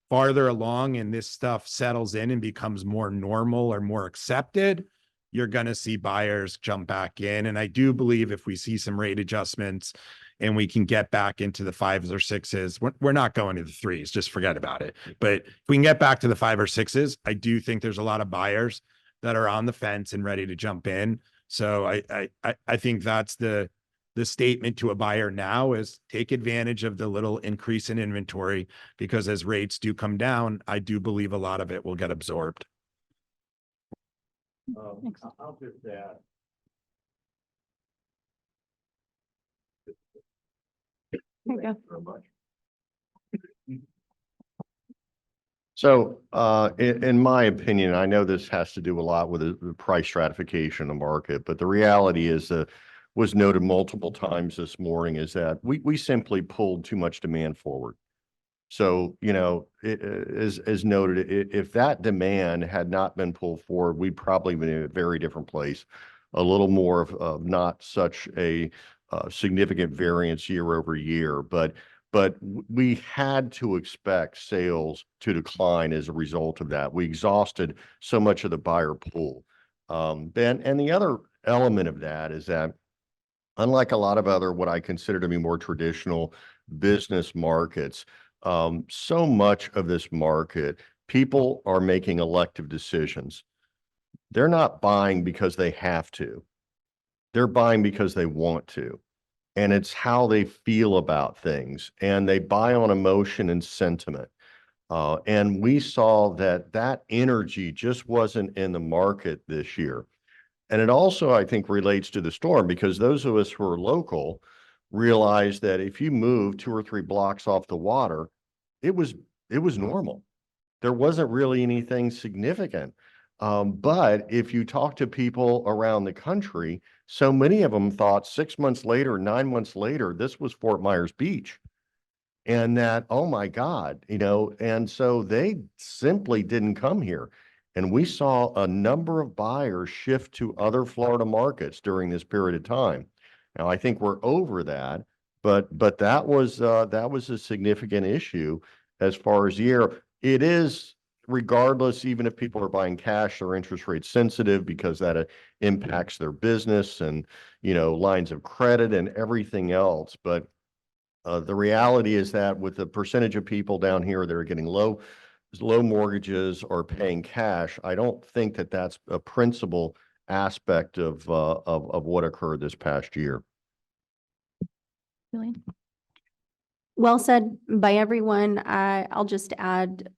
farther along and this stuff settles in and becomes more normal or more accepted, you're going to see buyers jump back in. And I do believe if we see some rate adjustments and we can get back into the 5s or 6s, we're not going to the 3s, just forget about it. But if we can get back to the 5 or 6s, I do think there's a lot of buyers that are on the fence and ready to jump in. So I think that's the statement to a buyer now is take advantage of the little increase in inventory, because as rates do come down, I do believe a lot of it will get absorbed. I'll just add. There you go. Very much. So, in my opinion, I know this has to do a lot with the price stratification of the market, but the reality is was noted multiple times this morning is that we simply pulled too much demand forward. So, as noted, if that demand had not been pulled forward, we'd probably been in a very different place, a little more of not such a significant variance year over year, but we had to expect sales to decline as a result of that. We exhausted so much of the buyer pool. And the other element of that is that unlike a lot of other, what I consider to be more traditional business markets, so much of this market, people are making elective decisions. They're not buying because they have to. They're buying because they want to. And it's how they feel about things. And they buy on emotion and sentiment. And we saw that energy just wasn't in the market this year. And it also, I think, relates to the storm, because those of us who are local realize that if you move 2 or 3 blocks off the water, it was normal. There wasn't really anything significant. But if you talk to people around the country, so many of them thought 6 months later, 9 months later, this was Fort Myers Beach. And that, oh my God, and so they simply didn't come here. And we saw a number of buyers shift to other Florida markets during this period of time. Now, I think we're over that, but that was a significant issue as far as the year. It is, regardless, even if people are buying cash, they're interest rate sensitive because that impacts their business and, lines of credit and everything else. But the reality is that with the percentage of people down here that are getting low mortgages or paying cash, I don't think that that's a principal aspect of what occurred this past year. Jillian? Well said by everyone. I'll just add,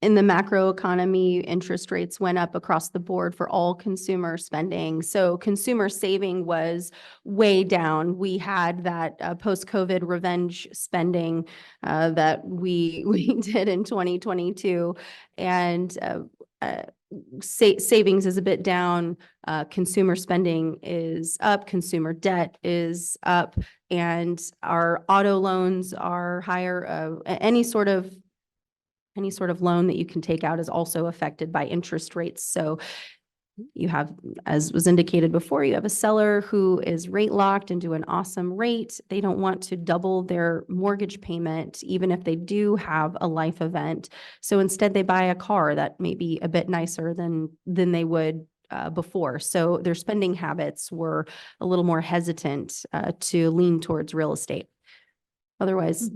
in the macro economy, interest rates went up across the board for all consumer spending. So consumer saving was way down. We had that post-COVID revenge spending that we did in 2022, and savings is a bit down. Consumer spending is up. Consumer debt is up, and our auto loans are higher. Any sort of loan that you can take out is also affected by interest rates. So you have, as was indicated before, you have a seller who is rate locked into an awesome rate. They don't want to double their mortgage payment, even if they do have a life event. So instead they buy a car that may be a bit nicer than they would before. So their spending habits were a little more hesitant to lean towards real estate. Otherwise,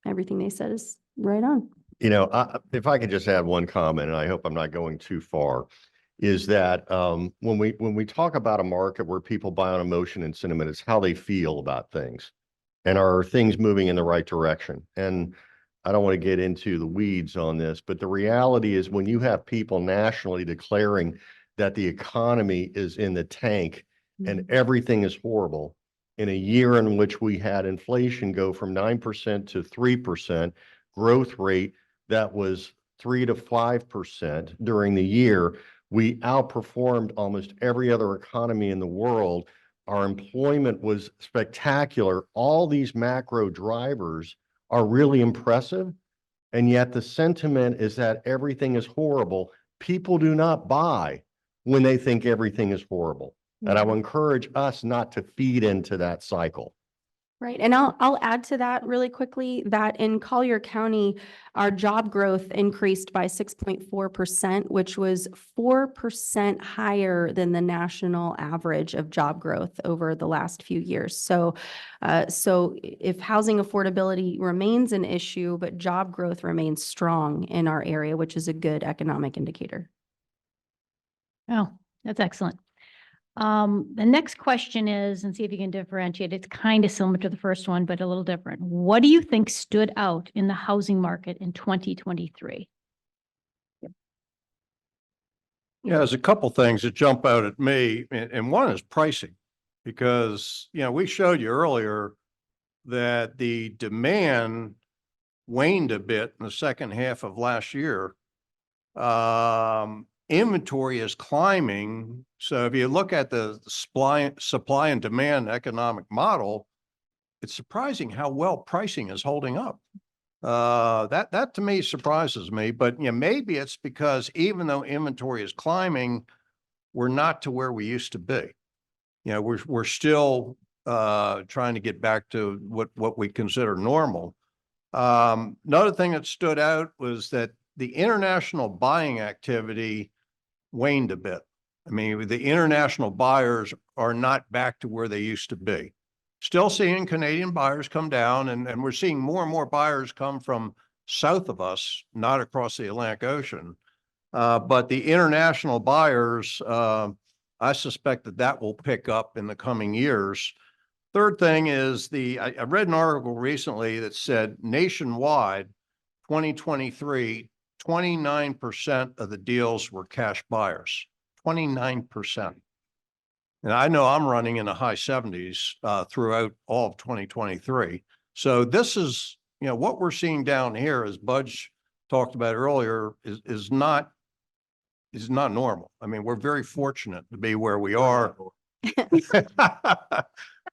everything they said is right on. You know, if I could just add one comment, and I hope I'm not going too far, is that when we talk about a market where people buy on emotion and sentiment, it's how they feel about things, and are things moving in the right direction. And I don't want to get into the weeds on this, but the reality is when you have people nationally declaring that the economy is in the tank and everything is horrible, in a year in which we had inflation go from 9% to 3%, growth rate that was 3 to 5% during the year, we outperformed almost every other economy in the world. Our employment was spectacular. All these macro drivers are really impressive. And yet the sentiment is that everything is horrible. People do not buy when they think everything is horrible. And I will encourage us not to feed into that cycle. Right. And I'll add to that really quickly that in Collier County, our job growth increased by 6.4%, which was 4% higher than the national average of job growth over the last few years. So if housing affordability remains an issue, but job growth remains strong in our area, which is a good economic indicator. Oh, that's excellent. The next question is, and see if you can differentiate, it's kind of similar to the first one, but a little different. What do you think stood out in the housing market in 2023? Yeah, there's a couple things that jump out at me, and one is pricing, because, you know, we showed you earlier that the demand waned a bit in the second half of last year. Inventory is climbing. So if you look at the supply and demand economic model, it's surprising how well pricing is holding up. That to me surprises me, but you know, maybe it's because even though inventory is climbing, we're not to where we used to be. You know, we're still trying to get back to what we consider normal. Another thing that stood out was that the international buying activity waned a bit. I mean, the international buyers are not back to where they used to be. Still seeing Canadian buyers come down, and we're seeing more and more buyers come from south of us, not across the Atlantic Ocean. But the international buyers, I suspect that will pick up in the coming years. Third thing is I read an article recently that said nationwide, 2023, 29% of the deals were cash buyers, 29%. And I know I'm running in the high 70s throughout all of 2023. So this is, you know, what we're seeing down here, as Budge talked about earlier, is not normal. I mean, we're very fortunate to be where we are.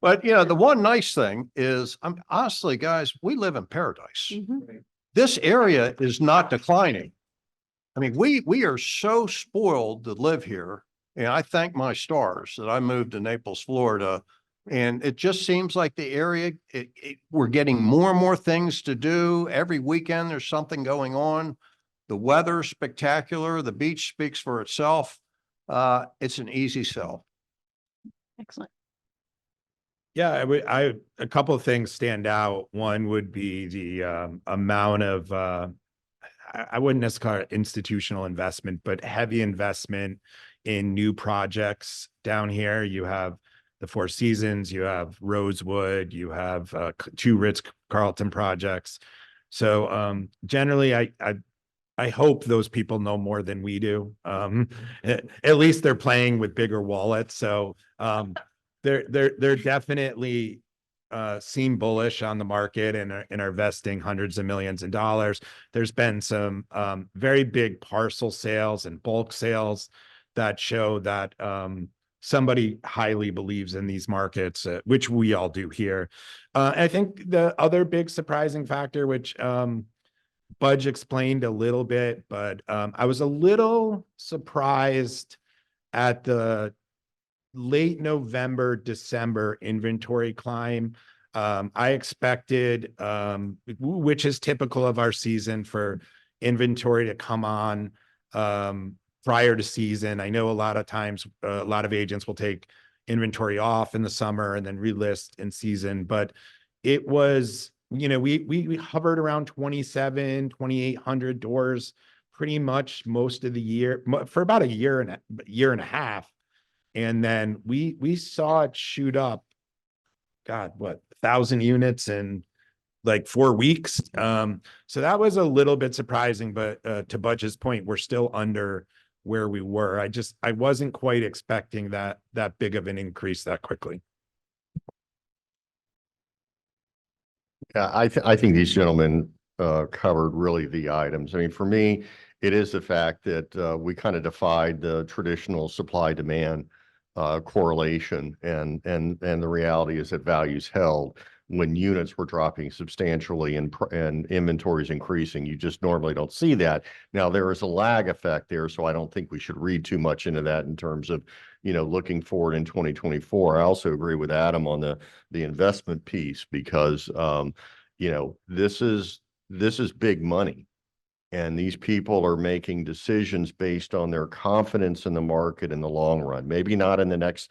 But, you know, the one nice thing is, honestly, guys, we live in paradise. This area is not declining. I mean, we are so spoiled to live here. And I thank my stars that I moved to Naples, Florida. And it just seems like the area, we're getting more and more things to do. Every weekend, there's something going on. The weather's spectacular. The beach speaks for itself. It's an easy sell. Excellent. Yeah, a couple of things stand out. One would be the amount of, I wouldn't necessarily call it institutional investment, but heavy investment in new projects down here. You have the Four Seasons, you have Rosewood, you have 2 Ritz-Carlton projects. So generally, I I hope those people know more than we do. At least they're playing with bigger wallets. So they're definitely seem bullish on the market and are investing hundreds of millions of dollars. There's been some very big parcel sales and bulk sales that show that somebody highly believes in these markets, which we all do here. I think the other big surprising factor, which Budge explained a little bit, but I was a little surprised at the late November, December inventory climb. I expected, which is typical of our season, for inventory to come on prior to season. I know a lot of times, a lot of agents will take inventory off in the summer and then relist in season, but it was, we hovered around 2,800 doors pretty much most of the year for about a year and a half. And then we saw it shoot up, God, what, 1,000 units in like 4 weeks. So that was a little bit surprising, but to Budge's point, we're still under where we were. I wasn't quite expecting that big of an increase that quickly. Yeah, I think these gentlemen covered really the items. I mean, for me, it is the fact that we kind of defied the traditional supply-demand correlation, and the reality is that values held when units were dropping substantially and inventories increasing. You just normally don't see that. Now, there is a lag effect there, so I don't think we should read too much into that in terms of, looking forward in 2024. I also agree with Adam on the investment piece, because, this is big money. And these people are making decisions based on their confidence in the market in the long run. Maybe not in the next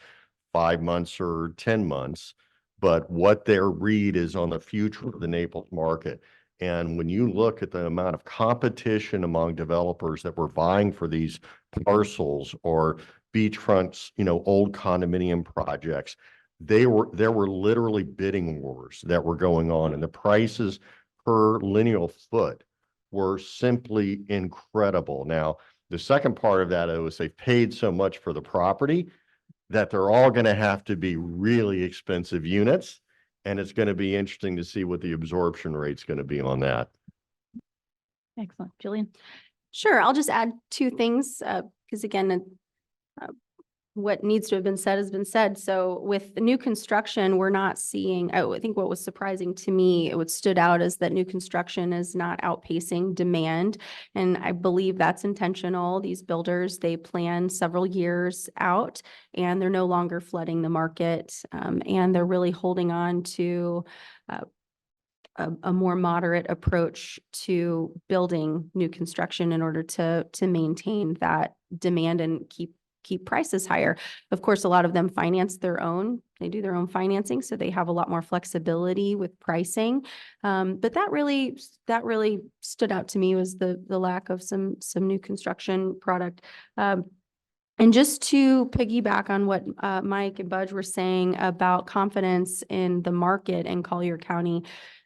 5 months or 10 months, but what their read is on the future of the Naples market. And when you look at the amount of competition among developers that were vying for these parcels or beachfronts, old condominium projects, there were literally bidding wars that were going on, and the prices per lineal foot were simply incredible. Now, the second part of that is they've paid so much for the property that they're all going to have to be really expensive units. And it's going to be interesting to see what the absorption rate's going to be on that. Excellent. Jillian? Sure. I'll just add 2 things, because again, what needs to have been said has been said. So with the new construction, we're not seeing, I think what was surprising to me, what stood out, is that new construction is not outpacing demand. And I believe that's intentional. These builders, they plan several years out, and they're no longer flooding the market. And they're really holding on to a more moderate approach to building new construction in order to maintain that demand and keep prices higher. Of course, a lot of them finance they do their own financing, so they have a lot more flexibility with pricing. But that really stood out to me, was the lack of some new construction product. And just to piggyback on what Mike and Budge were saying about confidence in the market in Collier County,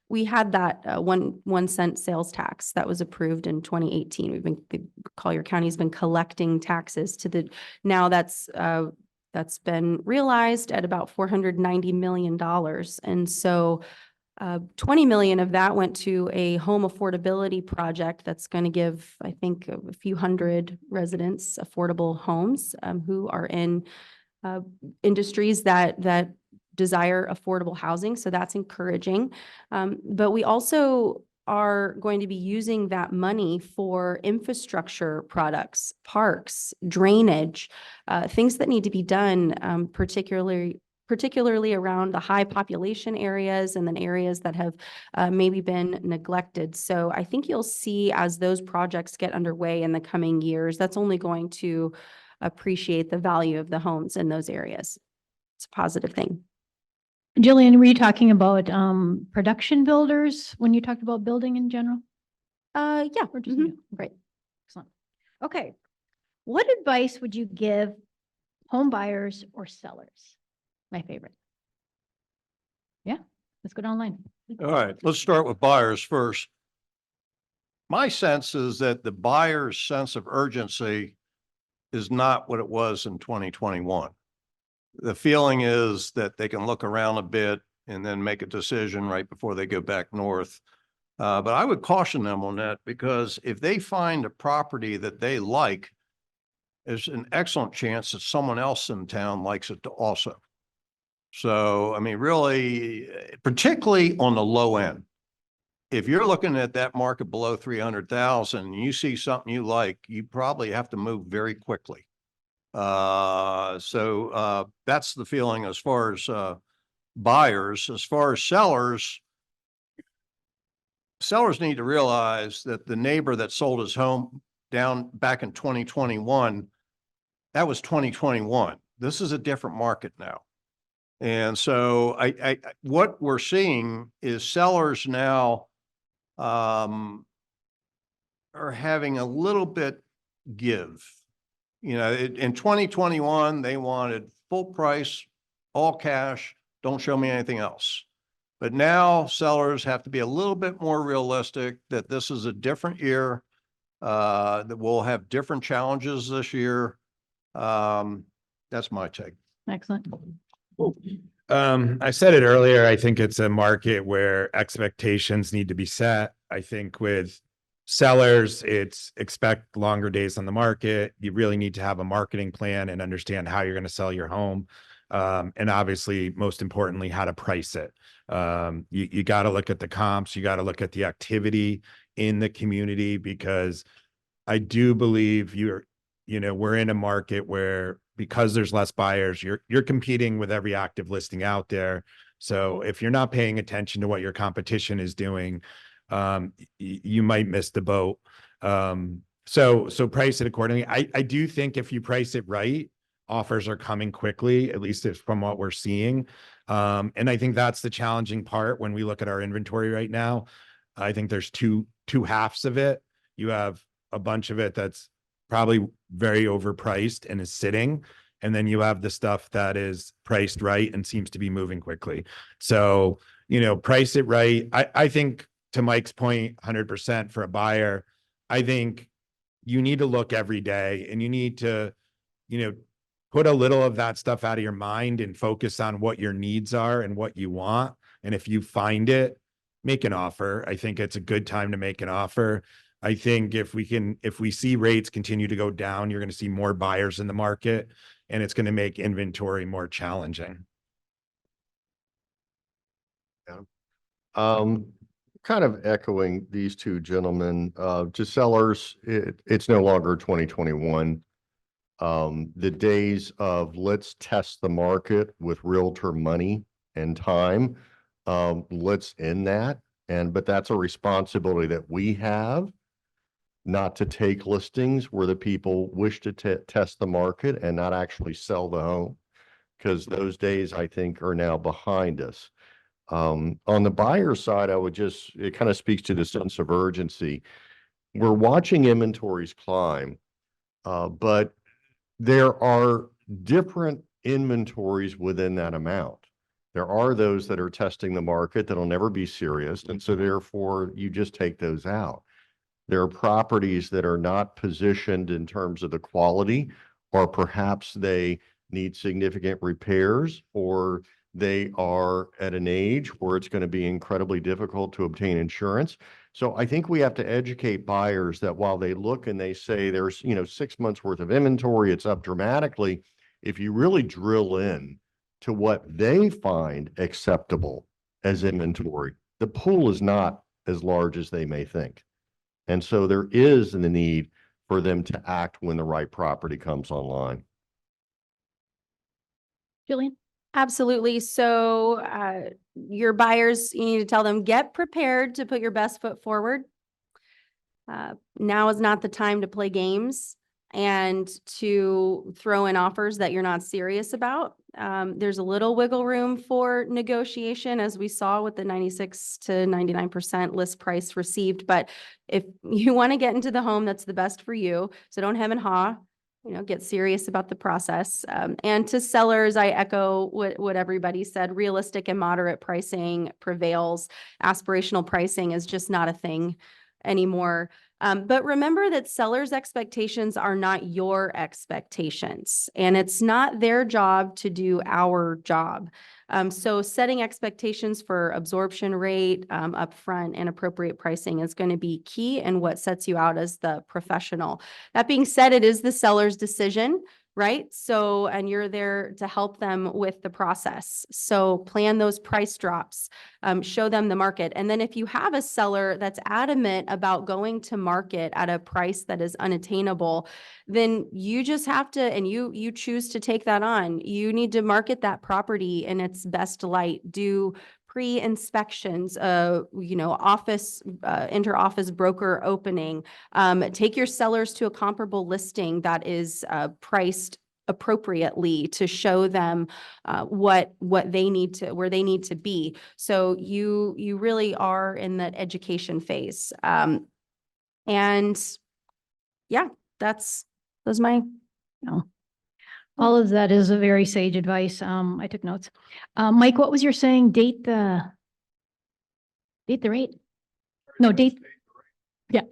we had that 1 cent sales tax that was approved in 2018. Collier County's been collecting taxes now that's been realized at about $490 million. And so 20 million of that went to a home affordability project that's going to give, I think, a few hundred residents affordable homes who are in industries that desire affordable housing. So that's encouraging. But we also are going to be using that money for infrastructure products, parks, drainage, things that need to be done, particularly around the high population areas and then areas that have maybe been neglected. So I think you'll see, as those projects get underway in the coming years, that's only going to appreciate the value of the homes in those areas. It's a positive thing. Jillian, were you talking about production builders when you talked about building in general? Yeah. Or just new? Great. Excellent. Okay. What advice would you give home buyers or sellers? My favorite. Yeah, let's go down the line. All right, let's start with buyers first. My sense is that the buyer's sense of urgency is not what it was in 2021. The feeling is that they can look around a bit and then make a decision right before they go back north. But I would caution them on that, because if they find a property that they like, there's an excellent chance that someone else in town likes it also. So, I mean, really, particularly on the low end, if you're looking at that market below 300,000, you see something you like, you probably have to move very quickly. So that's the feeling as far as buyers. As far as sellers need to realize that the neighbor that sold his home down back in 2021, that was 2021. This is a different market now. And so what we're seeing is sellers now are having a little bit give. You know, in 2021, they wanted full price, all cash, don't show me anything else. But now sellers have to be a little bit more realistic that this is a different year, that we'll have different challenges this year. That's my take. Excellent. I said it earlier, I think it's a market where expectations need to be set. I think with sellers, it's expect longer days on the market. You really need to have a marketing plan and understand how you're going to sell your home. And obviously, most importantly, how to price it. You got to look at the comps, you got to look at the activity in the community, because I do believe we're in a market where, because there's less buyers, you're competing with every active listing out there. So if you're not paying attention to what your competition is doing, you might miss the boat. So price it accordingly. I do think if you price it right, offers are coming quickly, at least from what we're seeing. And I think that's the challenging part when we look at our inventory right now. I think there's two halves of it. You have a bunch of it that's probably very overpriced and is sitting. And then you have the stuff that is priced right and seems to be moving quickly. So, price it right. I think, to Mike's point, 100% for a buyer, I think you need to look every day, and you need to, put a little of that stuff out of your mind and focus on what your needs are and what you want. And if you find it, make an offer. I think it's a good time to make an offer. I think if we see rates continue to go down, you're going to see more buyers in the market, and it's going to make inventory more challenging. Kind of echoing these two gentlemen, to sellers, it's no longer 2021. The days of let's test the market with realtor money and time, let's end that. But that's a responsibility that we have, not to take listings where the people wish to test the market and not actually sell the home, because those days, I think, are now behind us. On the buyer side, it kind of speaks to the sense of urgency. We're watching inventories climb, but there are different inventories within that amount. There are those that are testing the market that'll never be serious, and so therefore you just take those out. There are properties that are not positioned in terms of the quality, or perhaps they need significant repairs, or they are at an age where it's going to be incredibly difficult to obtain insurance. So I think we have to educate buyers that while they look and they say there's 6 months worth of inventory, it's up dramatically. If you really drill in to what they find acceptable as inventory, the pool is not as large as they may think. And so there is the need for them to act when the right property comes online. Jillian? Absolutely. So your buyers, you need to tell them, get prepared to put your best foot forward. Now is not the time to play games and to throw in offers that you're not serious about. There's a little wiggle room for negotiation, as we saw with the 96 to 99% list price received. But if you want to get into the home that's the best for you, so don't hem and haw. Get serious about the process. And to sellers, I echo what everybody said. Realistic and moderate pricing prevails. Aspirational pricing is just not a thing anymore. But remember that sellers' expectations are not your expectations, and it's not their job to do our job. So setting expectations for absorption rate upfront and appropriate pricing is going to be key and what sets you out as the professional. That being said, it is the seller's decision, right? So, and you're there to help them with the process. So plan those price drops, show them the market. And then if you have a seller that's adamant about going to market at a price that is unattainable, then you just have to, and you choose to take that on. You need to market that property in its best light, do pre-inspections, office, inter-office broker opening, take your sellers to a comparable listing that is priced appropriately to show them what they need to, where they need to be. So you really are in that education phase. And yeah, those my. No. All of that is a very sage advice. I took notes. Mike, what was your saying? Date the rate? No, date. Yeah.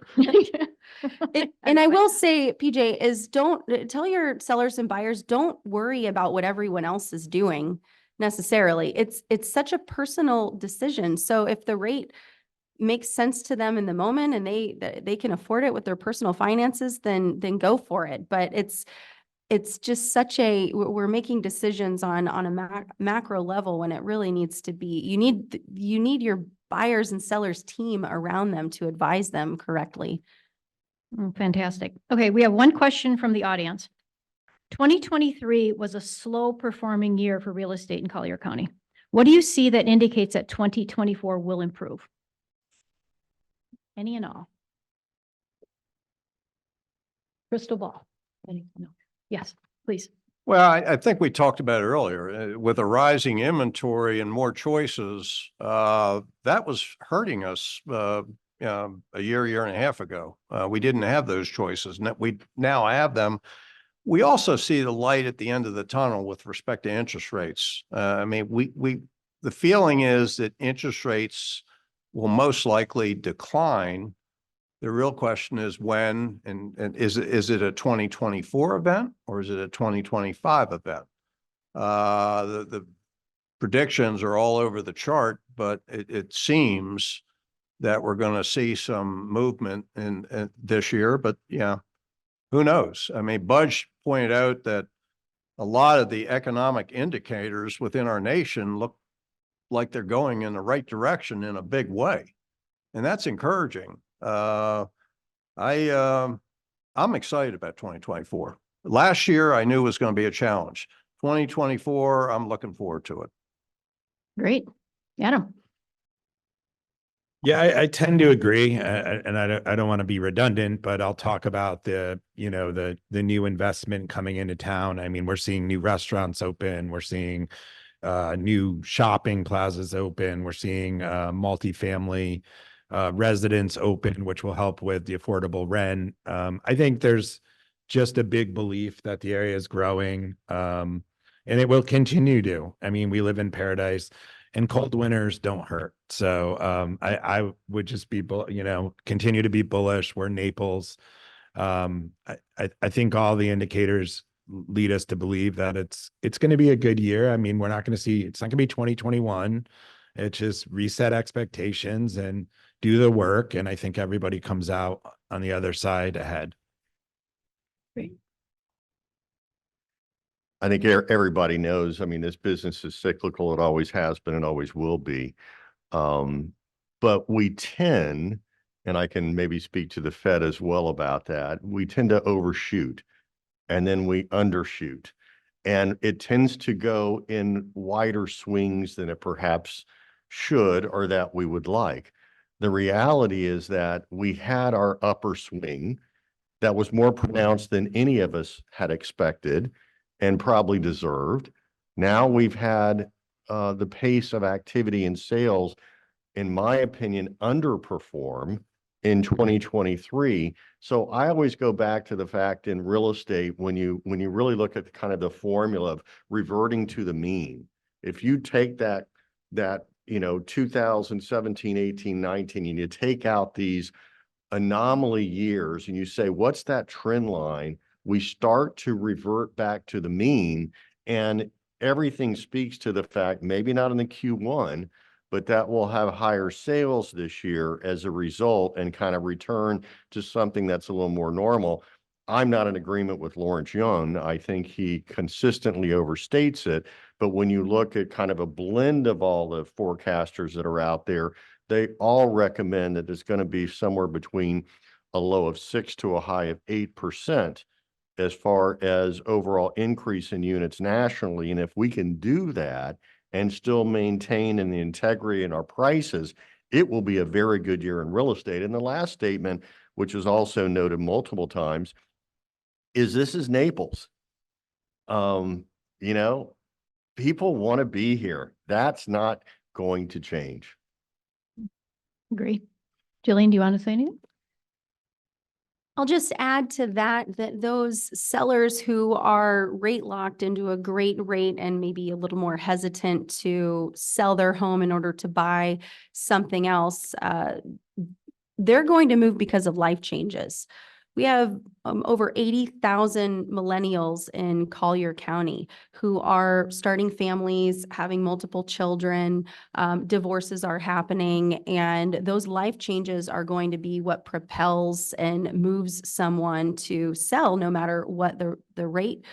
And I will say, PJ, is don't tell your sellers and buyers, don't worry about what everyone else is doing necessarily. It's such a personal decision. So if the rate makes sense to them in the moment and they can afford it with their personal finances, then go for it. But it's just such we're making decisions on a macro level when it really needs to be, you need your buyers and sellers team around them to advise them correctly. Fantastic. Okay, we have one question from the audience. 2023 was a slow performing year for real estate in Collier County. What do you see that indicates that 2024 will improve? Any and all. Crystal ball. Any? No. Yes, please. Well, I think we talked about it earlier. With a rising inventory and more choices, that was hurting us a year and a half ago. We didn't have those choices. We now have them. We also see the light at the end of the tunnel with respect to interest rates. I mean, the feeling is that interest rates will most likely decline. The real question is when, and is it a 2024 event or is it a 2025 event? The predictions are all over the chart, but it seems that we're going to see some movement in this year, but yeah, who knows? I mean, Budge pointed out that a lot of the economic indicators within our nation look like they're going in the right direction in a big way. And that's encouraging. I'm excited about 2024. Last year, I knew it was going to be a challenge. 2024, I'm looking forward to it. Great. Adam. Yeah, I tend to agree, and I don't want to be redundant, but I'll talk about the new investment coming into town. I mean, we're seeing new restaurants open, we're seeing new shopping plazas open, we're seeing multifamily residents open, which will help with the affordable rent. I think there's just a big belief that the area is growing, and it will continue to. I mean, we live in paradise. And cold winters don't hurt. So I would just be, continue to be bullish. We're Naples. I think all the indicators lead us to believe that it's going to be a good year. I mean, we're not going to see, it's not going to be 2021. It's just reset expectations and do the work. And I think everybody comes out on the other side ahead. Great. I think everybody knows, I mean, this business is cyclical. It always has been and always will be. But we tend, and I can maybe speak to the Fed as well about that, we tend to overshoot and then we undershoot. And it tends to go in wider swings than it perhaps should or that we would like. The reality is that we had our upper swing that was more pronounced than any of us had expected and probably deserved. Now we've had the pace of activity and sales, in my opinion, underperform in 2023. So I always go back to the fact in real estate, when you really look at kind of the formula of reverting to the mean, if you take that 2017, 18, 19, and you take out these anomaly years and you say, what's that trend line? We start to revert back to the mean, and everything speaks to the fact, maybe not in the Q1, but that we'll have higher sales this year as a result and kind of return to something that's a little more normal. I'm not in agreement with Lawrence Young. I think he consistently overstates it. But when you look at kind of a blend of all the forecasters that are out there, they all recommend that there's going to be somewhere between a low of 6 to a high of 8% as far as overall increase in units nationally. And if we can do that and still maintain in the integrity in our prices, it will be a very good year in real estate. And the last statement, which is also noted multiple times, is this is Naples. You know, people want to be here. That's not going to change. Agree. Jillian, do you want to say anything? I'll just add to that, that those sellers who are rate locked into a great rate and maybe a little more hesitant to sell their home in order to buy something else, they're going to move because of life changes. We have over 80,000 millennials in Collier County who are starting families, having multiple children, divorces are happening, and those life changes are going to be what propels and moves someone to sell, no matter what the rate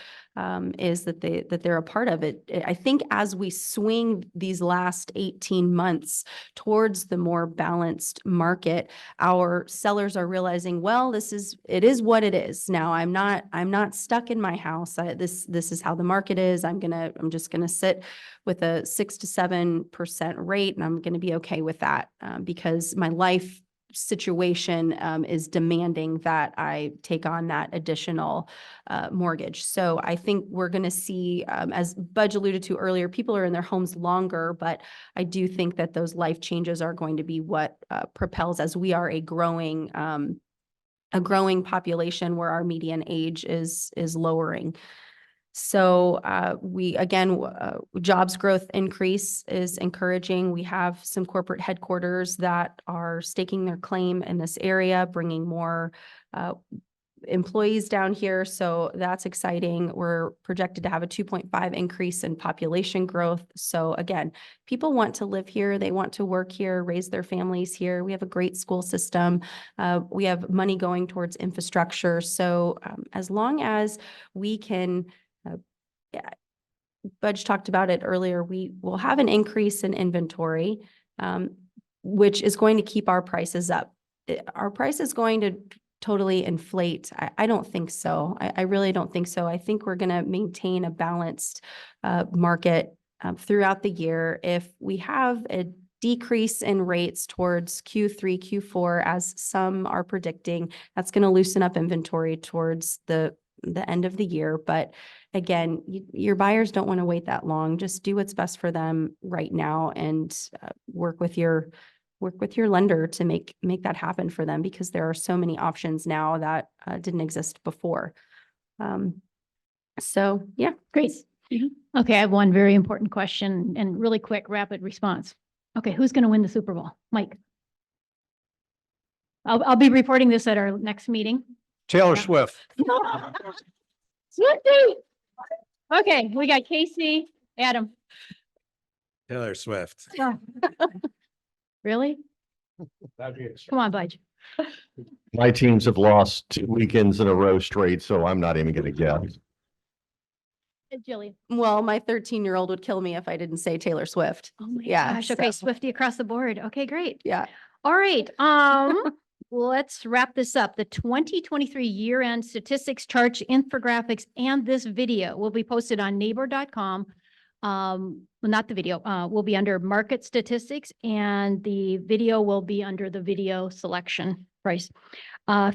is that they're a part of it. I think as we swing these last 18 months towards the more balanced market, our sellers are realizing, well, it is what it is. Now I'm not stuck in my house. This is how the market is. I'm just gonna sit with a 6 to 7% rate, and I'm gonna be okay with that because my life situation is demanding that I take on that additional mortgage. So I think we're going to see, as Budge alluded to earlier, people are in their homes longer, but I do think that those life changes are going to be what propels, as we are a growing population where our median age is lowering. So jobs growth increase is encouraging. We have some corporate headquarters that are staking their claim in this area, bringing more employees down here. So that's exciting. We're projected to have a 2.5 increase in population growth. So again, people want to live here. They want to work here, raise their families here. We have a great school system. We have money going towards infrastructure. So as long as we can Budge talked about it earlier, we will have an increase in inventory, which is going to keep our prices up. Our price is going to totally inflate. I don't think so. I really don't think so. I think we're going to maintain a balanced market throughout the year. If we have a decrease in rates towards Q3, Q4, as some are predicting, that's going to loosen up inventory towards the end of the year. But again, your buyers don't want to wait that long. Just do what's best for them right now and work with your lender to make that happen for them, because there are so many options now that didn't exist before. So yeah, Great. Okay, I have one very important question and really quick, rapid response. Okay, who's going to win the Super Bowl? Mike. I'll be reporting this at our next meeting. Taylor Yeah. Swift. Swiftie! Okay, we got Casey, Adam. Taylor Swift. Really? Come on, Budge. My teams have lost 2 weekends in a row straight, so I'm not even going to guess. Jillian. well, my 13-year-old would kill me if I didn't say Taylor Swift. Oh my Yeah, gosh. Okay, so- Swiftie across the board. Okay, great. Yeah. All right. Let's wrap this up. The 2023 year-end statistics, charts, infographics, and this video will be posted on neighbor.com. Well, not the video, will be under market statistics, and the video will be under the video selection price.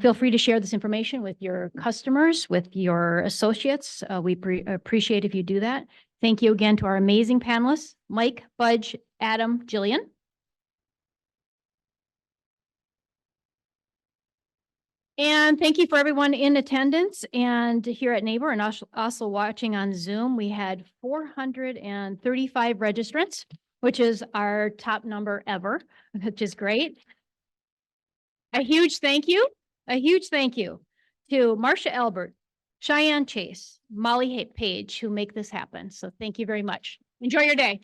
Feel free to share this information with your customers, with your associates. We appreciate if you do that. Thank you again to our amazing panelists, Mike, Budge, Adam, Jillian. And thank you for everyone in attendance and here at Neighbor, and also watching on Zoom. We had 435 registrants, which is our top number ever, which is great. A huge thank you to Marcia Albert, Cheyenne Chase, Molly Page, who make this happen. So thank you very much. Enjoy your day.